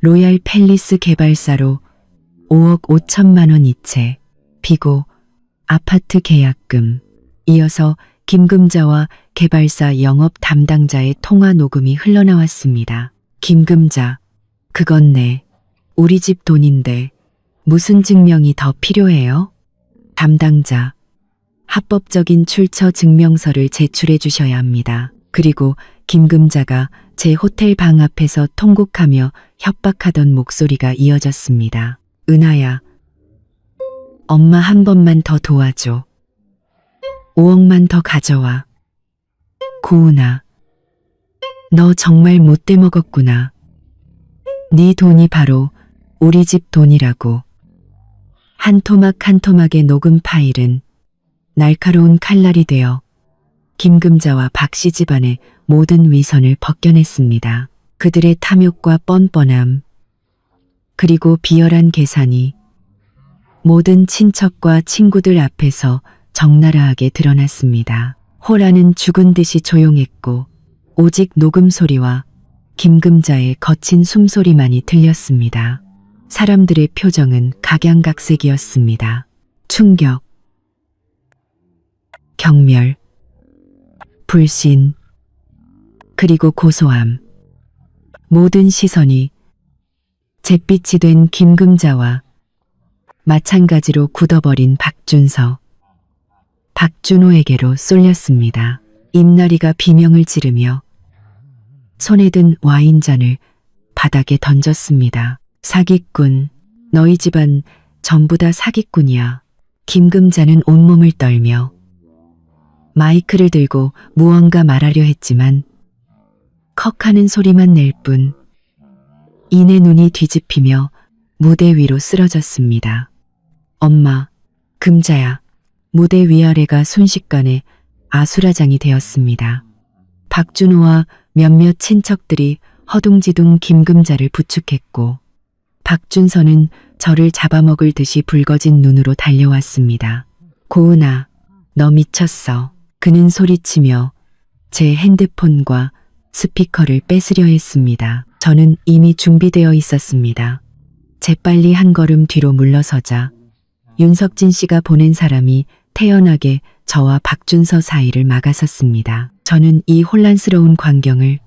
로얄 팰리스 개발사로 5억 5천만 원 이체. 비고 아파트 계약금. 이어서 김금자와 개발사 영업 담당자의 통화 녹음이 흘러나왔습니다. 김금자, 그건 우리 집 돈인데 무슨 증명이 더 필요해요? 담당자, 합법적인 출처 증명서를 제출해 주셔야 합니다. 그리고 김금자가 제 호텔 방 앞에서 통곡하며 협박하던 목소리가 이어졌습니다. 은하야, 엄마 한 번만 더 도와줘. 5억만 더 가져와. 고은아, 너 정말 못돼 먹었구나. 네 돈이 바로 우리 집 돈이라고. 한 토막 한 토막의 녹음 파일은 날카로운 칼날이 되어 김금자와 박씨 집안의 모든 위선을 벗겨냈습니다. 그들의 탐욕과 뻔뻔함, 그리고 비열한 계산이 모든 친척과 친구들 앞에서 적나라하게 드러났습니다. 호라는 죽은 듯이 조용했고 오직 녹음 소리와 김금자의 거친 숨소리만이 들렸습니다. 사람들의 표정은 각양각색이었습니다. 충격, 경멸, 불신, 그리고 고소함. 모든 시선이 잿빛이 된 김금자와 마찬가지로 굳어버린 박준서, 박준호에게로 쏠렸습니다. 임나리가 비명을 지르며 손에 든 와인잔을 바닥에 던졌습니다. 사기꾼, 너희 집안 전부 다 사기꾼이야. 김금자는 온몸을 떨며 마이크를 들고 무언가 말하려 했지만 컥하는 소리만 낼 뿐 이내 눈이 뒤집히며 무대 위로 쓰러졌습니다. 엄마, 금자야. 무대 위아래가 순식간에 아수라장이 되었습니다. 박준호와 몇몇 친척들이 허둥지둥 김금자를 부축했고 박준서는 저를 잡아먹을 듯이 붉어진 눈으로 달려왔습니다. 고은아, 너 미쳤어. 그는 소리치며 제 핸드폰과 스피커를 뺏으려 했습니다. 저는 이미 준비되어 있었습니다. 재빨리 한 걸음 뒤로 물러서자 윤석진 씨가 보낸 사람이 태연하게 저와 박준서 사이를 막아섰습니다. 저는 이 혼란스러운 광경을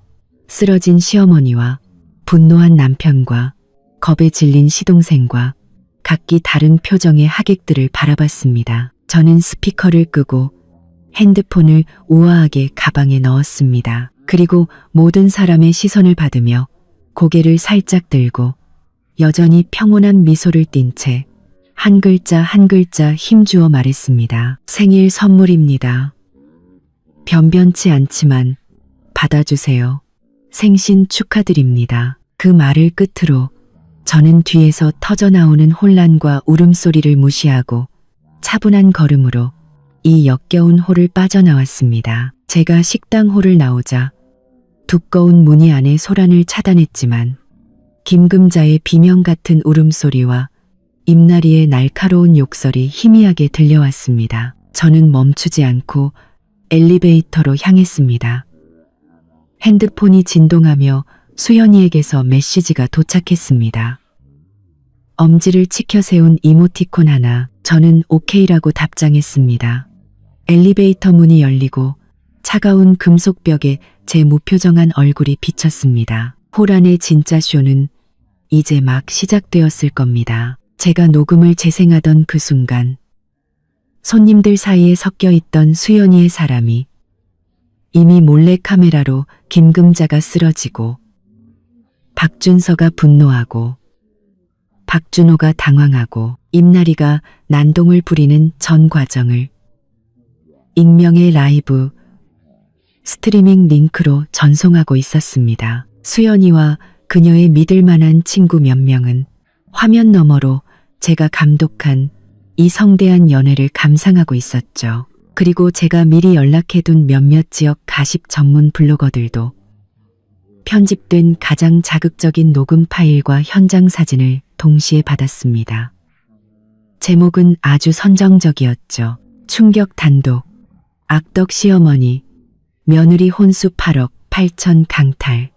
쓰러진 시어머니와 분노한 남편과 겁에 질린 시동생과 각기 다른 표정의 하객들을 바라봤습니다. 저는 스피커를 끄고 핸드폰을 우아하게 가방에 넣었습니다. 그리고 모든 사람의 시선을 받으며 고개를 살짝 들고 여전히 평온한 미소를 띤 채 한 글자 한 글자 힘주어 말했습니다. 생일 선물입니다. 변변치 않지만 받아주세요. 생신 축하드립니다. 그 말을 끝으로 저는 뒤에서 터져나오는 혼란과 울음소리를 무시하고 차분한 걸음으로 이 역겨운 홀을 빠져나왔습니다. 제가 식당 홀을 나오자 두꺼운 무늬 안에 소란을 차단했지만 김금자의 비명 같은 울음소리와 임나리의 날카로운 욕설이 희미하게 들려왔습니다. 저는 멈추지 않고 엘리베이터로 향했습니다. 핸드폰이 진동하며 수연이에게서 메시지가 도착했습니다. 엄지를 치켜 세운 이모티콘 하나, 저는 오케이라고 답장했습니다. 엘리베이터 문이 열리고 차가운 금속벽에 제 무표정한 얼굴이 비쳤습니다. 홀 안의 진짜 쇼는 이제 막 시작되었을 겁니다. 제가 녹음을 재생하던 그 순간 손님들 사이에 섞여 있던 수연이의 사람이 이미 몰래 카메라로 김금자가 쓰러지고 박준서가 분노하고 박준호가 당황하고 임나리가 난동을 부리는 전 과정을 익명의 라이브 스트리밍 링크로 전송하고 있었습니다. 수연이와 그녀의 믿을 만한 친구 몇 명은 화면 너머로 제가 감독한 이 성대한 연애를 감상하고 있었죠. 그리고 제가 미리 연락해둔 몇몇 지역 가십 전문 블로거들도 편집된 가장 자극적인 녹음 파일과 현장 사진을 동시에 받았습니다. 제목은 아주 선정적이었죠. 충격 단독, 악덕 시어머니, 며느리 혼수 8억 8천 강탈,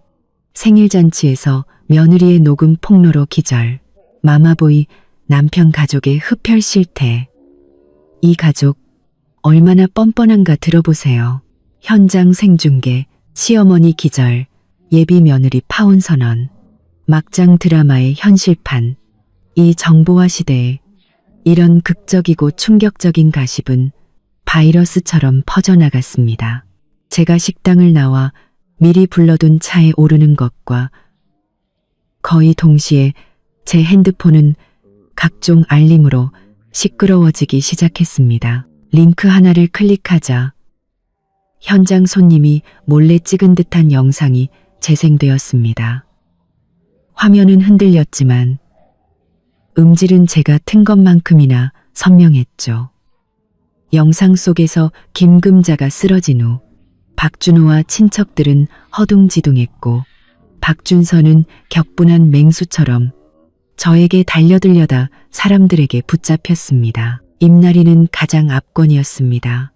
생일잔치에서 며느리의 녹음 폭로로 기절, 마마보이 남편 가족의 흡혈 실태. 이 가족 얼마나 뻔뻔한가 들어보세요. 현장 생중계, 시어머니 기절, 예비 며느리 파혼 선언, 막장 드라마의 현실판. 이 정보화 시대에 이런 극적이고 충격적인 가십은 바이러스처럼 퍼져나갔습니다. 제가 식당을 나와 미리 불러둔 차에 오르는 것과 거의 동시에 제 핸드폰은 각종 알림으로 시끄러워지기 시작했습니다. 링크 하나를 클릭하자 현장 손님이 몰래 찍은 듯한 영상이 재생되었습니다. 화면은 흔들렸지만 음질은 제가 튼 것만큼이나 선명했죠. 영상 속에서 김금자가 쓰러진 후 박준호와 친척들은 허둥지둥했고 박준서는 격분한 맹수처럼 저에게 달려들려다 사람들에게 붙잡혔습니다. 임나리는 가장 압권이었습니다.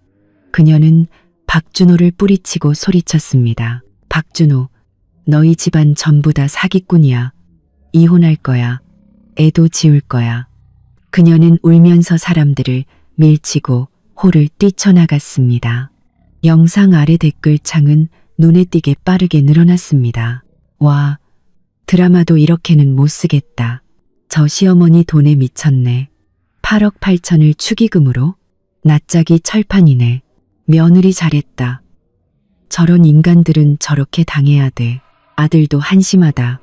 그녀는 박준호를 뿌리치고 소리쳤습니다. 박준호, 너희 집안 전부 다 사기꾼이야. 이혼할 거야. 애도 지울 거야. 그녀는 울면서 사람들을 밀치고 홀을 뛰쳐나갔습니다. 영상 아래 댓글창은 눈에 띄게 빠르게 늘어났습니다. 와, 드라마도 이렇게는 못 쓰겠다. 저 시어머니 돈에 미쳤네. 8억 8천을 축의금으로? 낯짝이 철판이네. 며느리 잘했다. 저런 인간들은 저렇게 당해야 돼. 아들도 한심하다.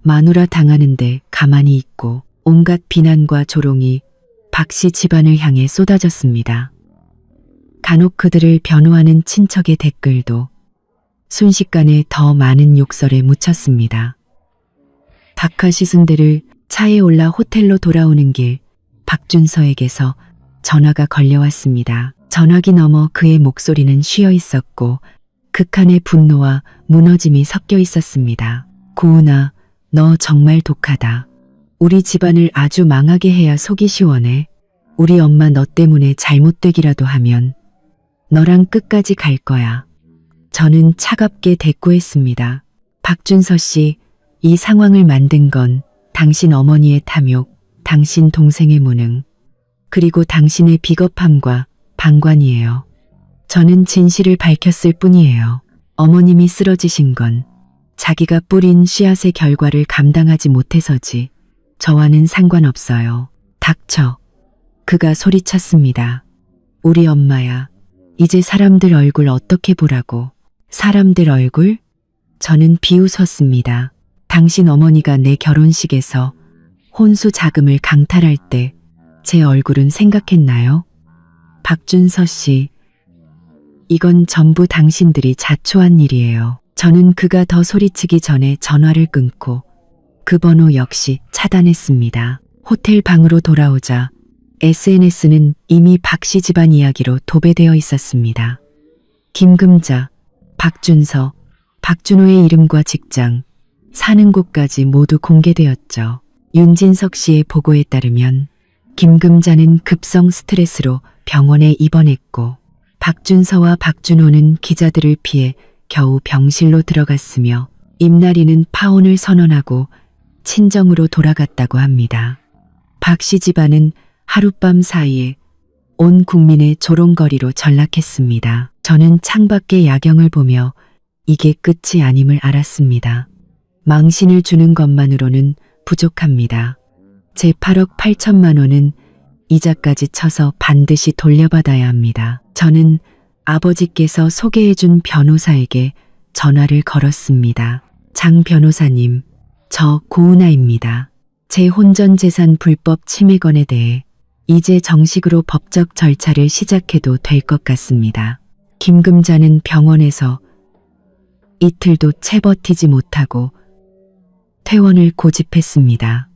마누라 당하는데 가만히 있고 온갖 비난과 조롱이 박씨 집안을 향해 쏟아졌습니다. 간혹 그들을 변호하는 친척의 댓글도 순식간에 더 많은 욕설에 묻혔습니다. 박하시승대를 차에 올라 호텔로 돌아오는 길 박준서에게서 전화가 걸려왔습니다. 전화기 너머 그의 목소리는 쉬어 있었고 극한의 분노와 무너짐이 섞여 있었습니다. 고은아, 너 정말 독하다. 우리 집안을 아주 망하게 해야 속이 시원해. 우리 엄마 너 때문에 잘못되기라도 하면 너랑 끝까지 갈 거야. 저는 차갑게 대꾸했습니다. 박준서 씨, 이 상황을 만든 건 당신 어머니의 탐욕, 당신 동생의 무능, 그리고 당신의 비겁함과 방관이에요. 저는 진실을 밝혔을 뿐이에요. 어머님이 쓰러지신 건 자기가 뿌린 씨앗의 결과를 감당하지 못해서지 저와는 상관없어요. 닥쳐. 그가 소리쳤습니다. 우리 엄마야. 이제 사람들 얼굴 어떻게 보라고. 사람들 얼굴? 저는 비웃었습니다. 당신 어머니가 내 결혼식에서 혼수 자금을 강탈할 때 제 얼굴은 생각했나요? 박준서 씨, 이건 전부 당신들이 자초한 일이에요. 저는 그가 더 소리치기 전에 전화를 끊고 그 번호 역시 차단했습니다. 호텔 방으로 돌아오자 SNS는 이미 박씨 집안 이야기로 도배되어 있었습니다. 김금자, 박준서, 박준호의 이름과 직장, 사는 곳까지 모두 공개되었죠. 윤진석 씨의 보고에 따르면 김금자는 급성 스트레스로 병원에 입원했고 박준서와 박준호는 기자들을 피해 겨우 병실로 들어갔으며 임나리는 파혼을 선언하고 친정으로 돌아갔다고 합니다. 박씨 집안은 하룻밤 사이에 온 국민의 조롱거리로 전락했습니다. 저는 창밖의 야경을 보며 이게 끝이 아님을 알았습니다. 망신을 주는 것만으로는 부족합니다. 제 8억 8천만 원은 이자까지 쳐서 반드시 돌려받아야 합니다. 저는 아버지께서 소개해준 변호사에게 전화를 걸었습니다. 장 변호사님, 저 고은아입니다. 제 혼전재산 불법 침해건에 대해 이제 정식으로 법적 절차를 시작해도 될 것 같습니다. 김금자는 병원에서 이틀도 채 버티지 못하고 퇴원을 고집했습니다.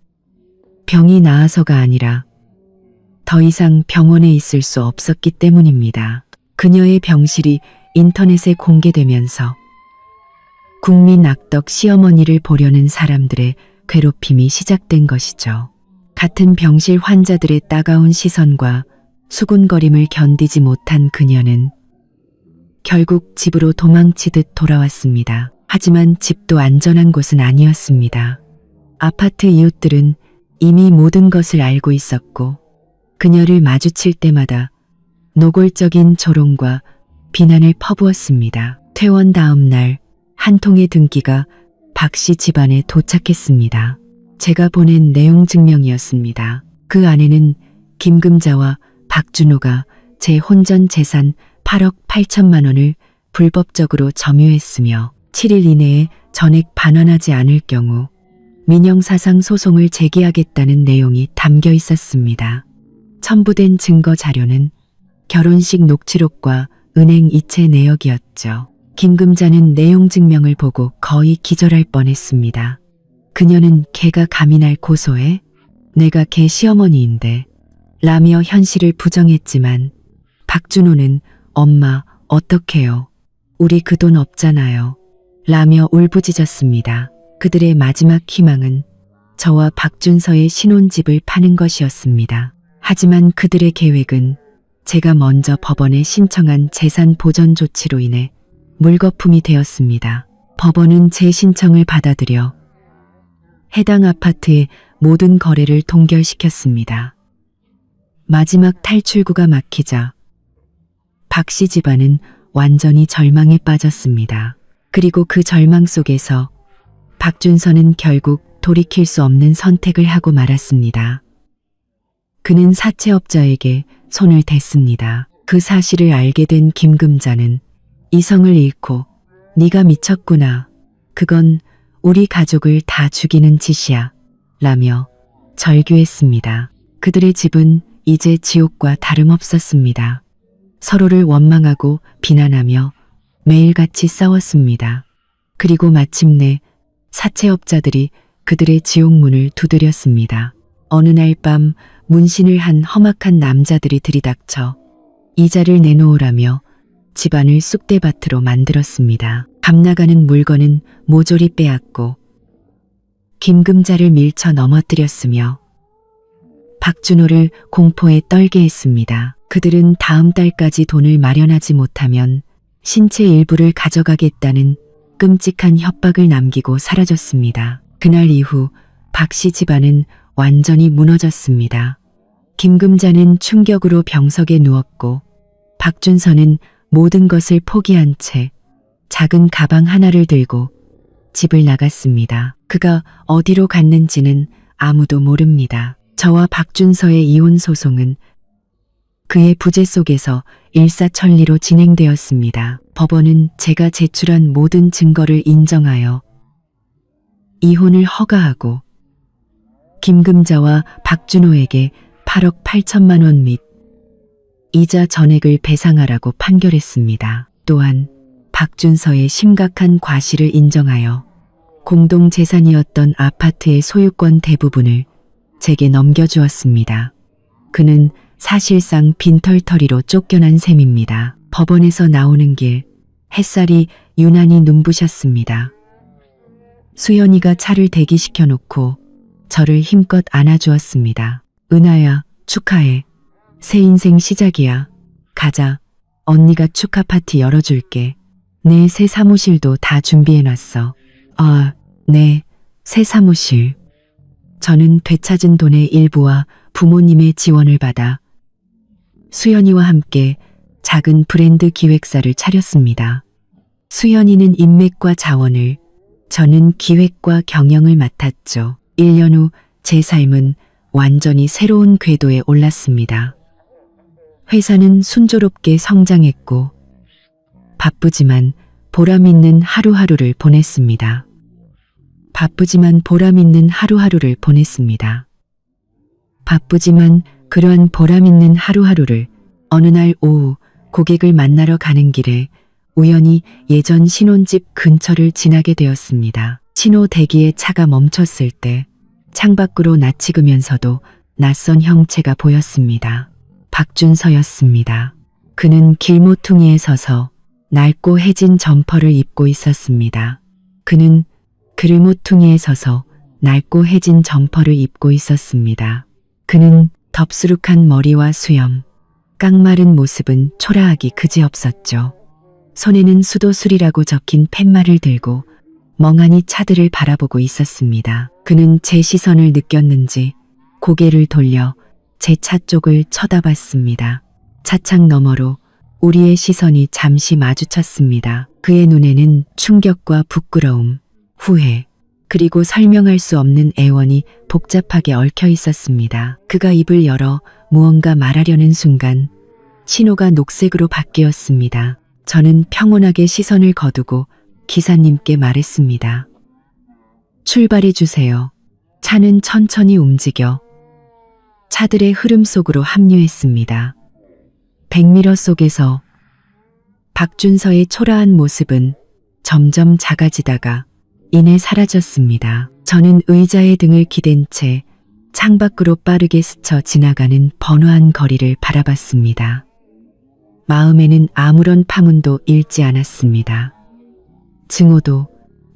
병이 나아서가 아니라 더 이상 병원에 있을 수 없었기 때문입니다. 그녀의 병실이 인터넷에 공개되면서 국민 악덕 시어머니를 보려는 사람들의 괴롭힘이 시작된 것이죠. 같은 병실 환자들의 따가운 시선과 수군거림을 견디지 못한 그녀는 결국 집으로 도망치듯 돌아왔습니다. 하지만 집도 안전한 곳은 아니었습니다. 아파트 이웃들은 이미 모든 것을 알고 있었고 그녀를 마주칠 때마다 노골적인 조롱과 비난을 퍼부었습니다. 퇴원 다음 날 한 통의 등기가 박씨 집안에 도착했습니다. 제가 보낸 내용 증명이었습니다. 그 안에는 김금자와 박준호가 제 혼전 재산 8억 8천만 원을 불법적으로 점유했으며 7일 이내에 전액 반환하지 않을 경우 민형사상 소송을 제기하겠다는 내용이 담겨 있었습니다. 첨부된 증거 자료는 결혼식 녹취록과 은행 이체 내역이었죠. 김금자는 내용 증명을 보고 거의 기절할 뻔했습니다. 그녀는 걔가 감히 날 고소해? 내가 걔 시어머니인데 라며 현실을 부정했지만 박준호는 엄마 어떡해요? 우리 그 돈 없잖아요. 라며 울부짖었습니다. 그들의 마지막 희망은 저와 박준서의 신혼집을 파는 것이었습니다. 하지만 그들의 계획은 제가 먼저 법원에 신청한 재산 보전 조치로 인해 물거품이 되었습니다. 법원은 제 신청을 받아들여 해당 아파트의 모든 거래를 동결시켰습니다. 마지막 탈출구가 막히자 박씨 집안은 완전히 절망에 빠졌습니다. 그리고 그 절망 속에서 박준서는 결국 돌이킬 수 없는 선택을 하고 말았습니다. 그는 사채업자에게 손을 댔습니다. 그 사실을 알게 된 김금자는 이성을 잃고 네가 미쳤구나. 그건 우리 가족을 다 죽이는 짓이야. 라며 절규했습니다. 그들의 집은 이제 지옥과 다름없었습니다. 서로를 원망하고 비난하며 매일같이 싸웠습니다. 그리고 마침내 사채업자들이 그들의 지옥문을 두드렸습니다. 어느 날 밤 문신을 한 험악한 남자들이 들이닥쳐 이자를 내놓으라며 집안을 쑥대밭으로 만들었습니다. 값나가는 물건은 모조리 빼앗고 김금자를 밀쳐 넘어뜨렸으며 박준호를 공포에 떨게 했습니다. 그들은 다음 달까지 돈을 마련하지 못하면 신체 일부를 가져가겠다는 끔찍한 협박을 남기고 사라졌습니다. 그날 이후 박씨 집안은 완전히 무너졌습니다. 김금자는 충격으로 병석에 누웠고 박준서는 모든 것을 포기한 채 작은 가방 하나를 들고 집을 나갔습니다. 그가 어디로 갔는지는 아무도 모릅니다. 저와 박준서의 이혼 소송은 그의 부재 속에서 일사천리로 진행되었습니다. 법원은 제가 제출한 모든 증거를 인정하여 이혼을 허가하고 김금자와 박준호에게 8억 8천만 원 및 이자 전액을 배상하라고 판결했습니다. 또한 박준서의 심각한 과실을 인정하여 공동재산이었던 아파트의 소유권 대부분을 제게 넘겨주었습니다. 그는 사실상 빈털터리로 쫓겨난 셈입니다. 법원에서 나오는 길, 햇살이 유난히 눈부셨습니다. 수연이가 차를 대기시켜 놓고 저를 힘껏 안아주었습니다. 은하야, 축하해. 새 인생 시작이야. 가자. 언니가 축하 파티 열어줄게. 내 새 사무실도 다 준비해놨어. 아, 네, 새 사무실. 저는 되찾은 돈의 일부와 부모님의 지원을 받아 수연이와 함께 작은 브랜드 기획사를 차렸습니다. 수연이는 인맥과 자원을, 저는 기획과 경영을 맡았죠. 1년 후 제 삶은 완전히 새로운 궤도에 올랐습니다. 회사는 순조롭게 성장했고 바쁘지만 보람 있는 하루하루를 보냈습니다. 바쁘지만 그러한 보람 있는 하루하루를 어느 날 오후 고객을 만나러 가는 길에 우연히 예전 신혼집 근처를 지나게 되었습니다. 신호 대기에 차가 멈췄을 때 창밖으로 나치으면서도 낯선 형체가 보였습니다. 박준서였습니다. 그는 길모퉁이에 서서 낡고 해진 점퍼를 입고 있었습니다. 그는 덥수룩한 머리와 수염, 깡마른 모습은 초라하기 그지없었죠. 손에는 수도술이라고 적힌 팻말을 들고 멍하니 차들을 바라보고 있었습니다. 그는 제 시선을 느꼈는지 고개를 돌려 제 차 쪽을 쳐다봤습니다. 차창 너머로 우리의 시선이 잠시 마주쳤습니다. 그의 눈에는 충격과 부끄러움, 후회, 그리고 설명할 수 없는 애원이 복잡하게 얽혀 있었습니다. 그가 입을 열어 무언가 말하려는 순간 신호가 녹색으로 바뀌었습니다. 저는 평온하게 시선을 거두고 기사님께 말했습니다. 출발해 주세요. 차는 천천히 움직여 차들의 흐름 속으로 합류했습니다. 백미러 속에서 박준서의 초라한 모습은 점점 작아지다가 이내 사라졌습니다. 저는 의자에 등을 기댄 채 창밖으로 빠르게 스쳐 지나가는 번화한 거리를 바라봤습니다. 마음에는 아무런 파문도 일지 않았습니다. 증오도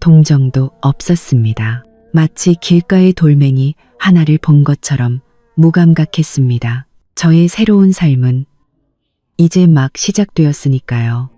동정도 없었습니다. 마치 길가의 돌멩이 하나를 본 것처럼 무감각했습니다. 저의 새로운 삶은 이제 막 시작되었으니까요.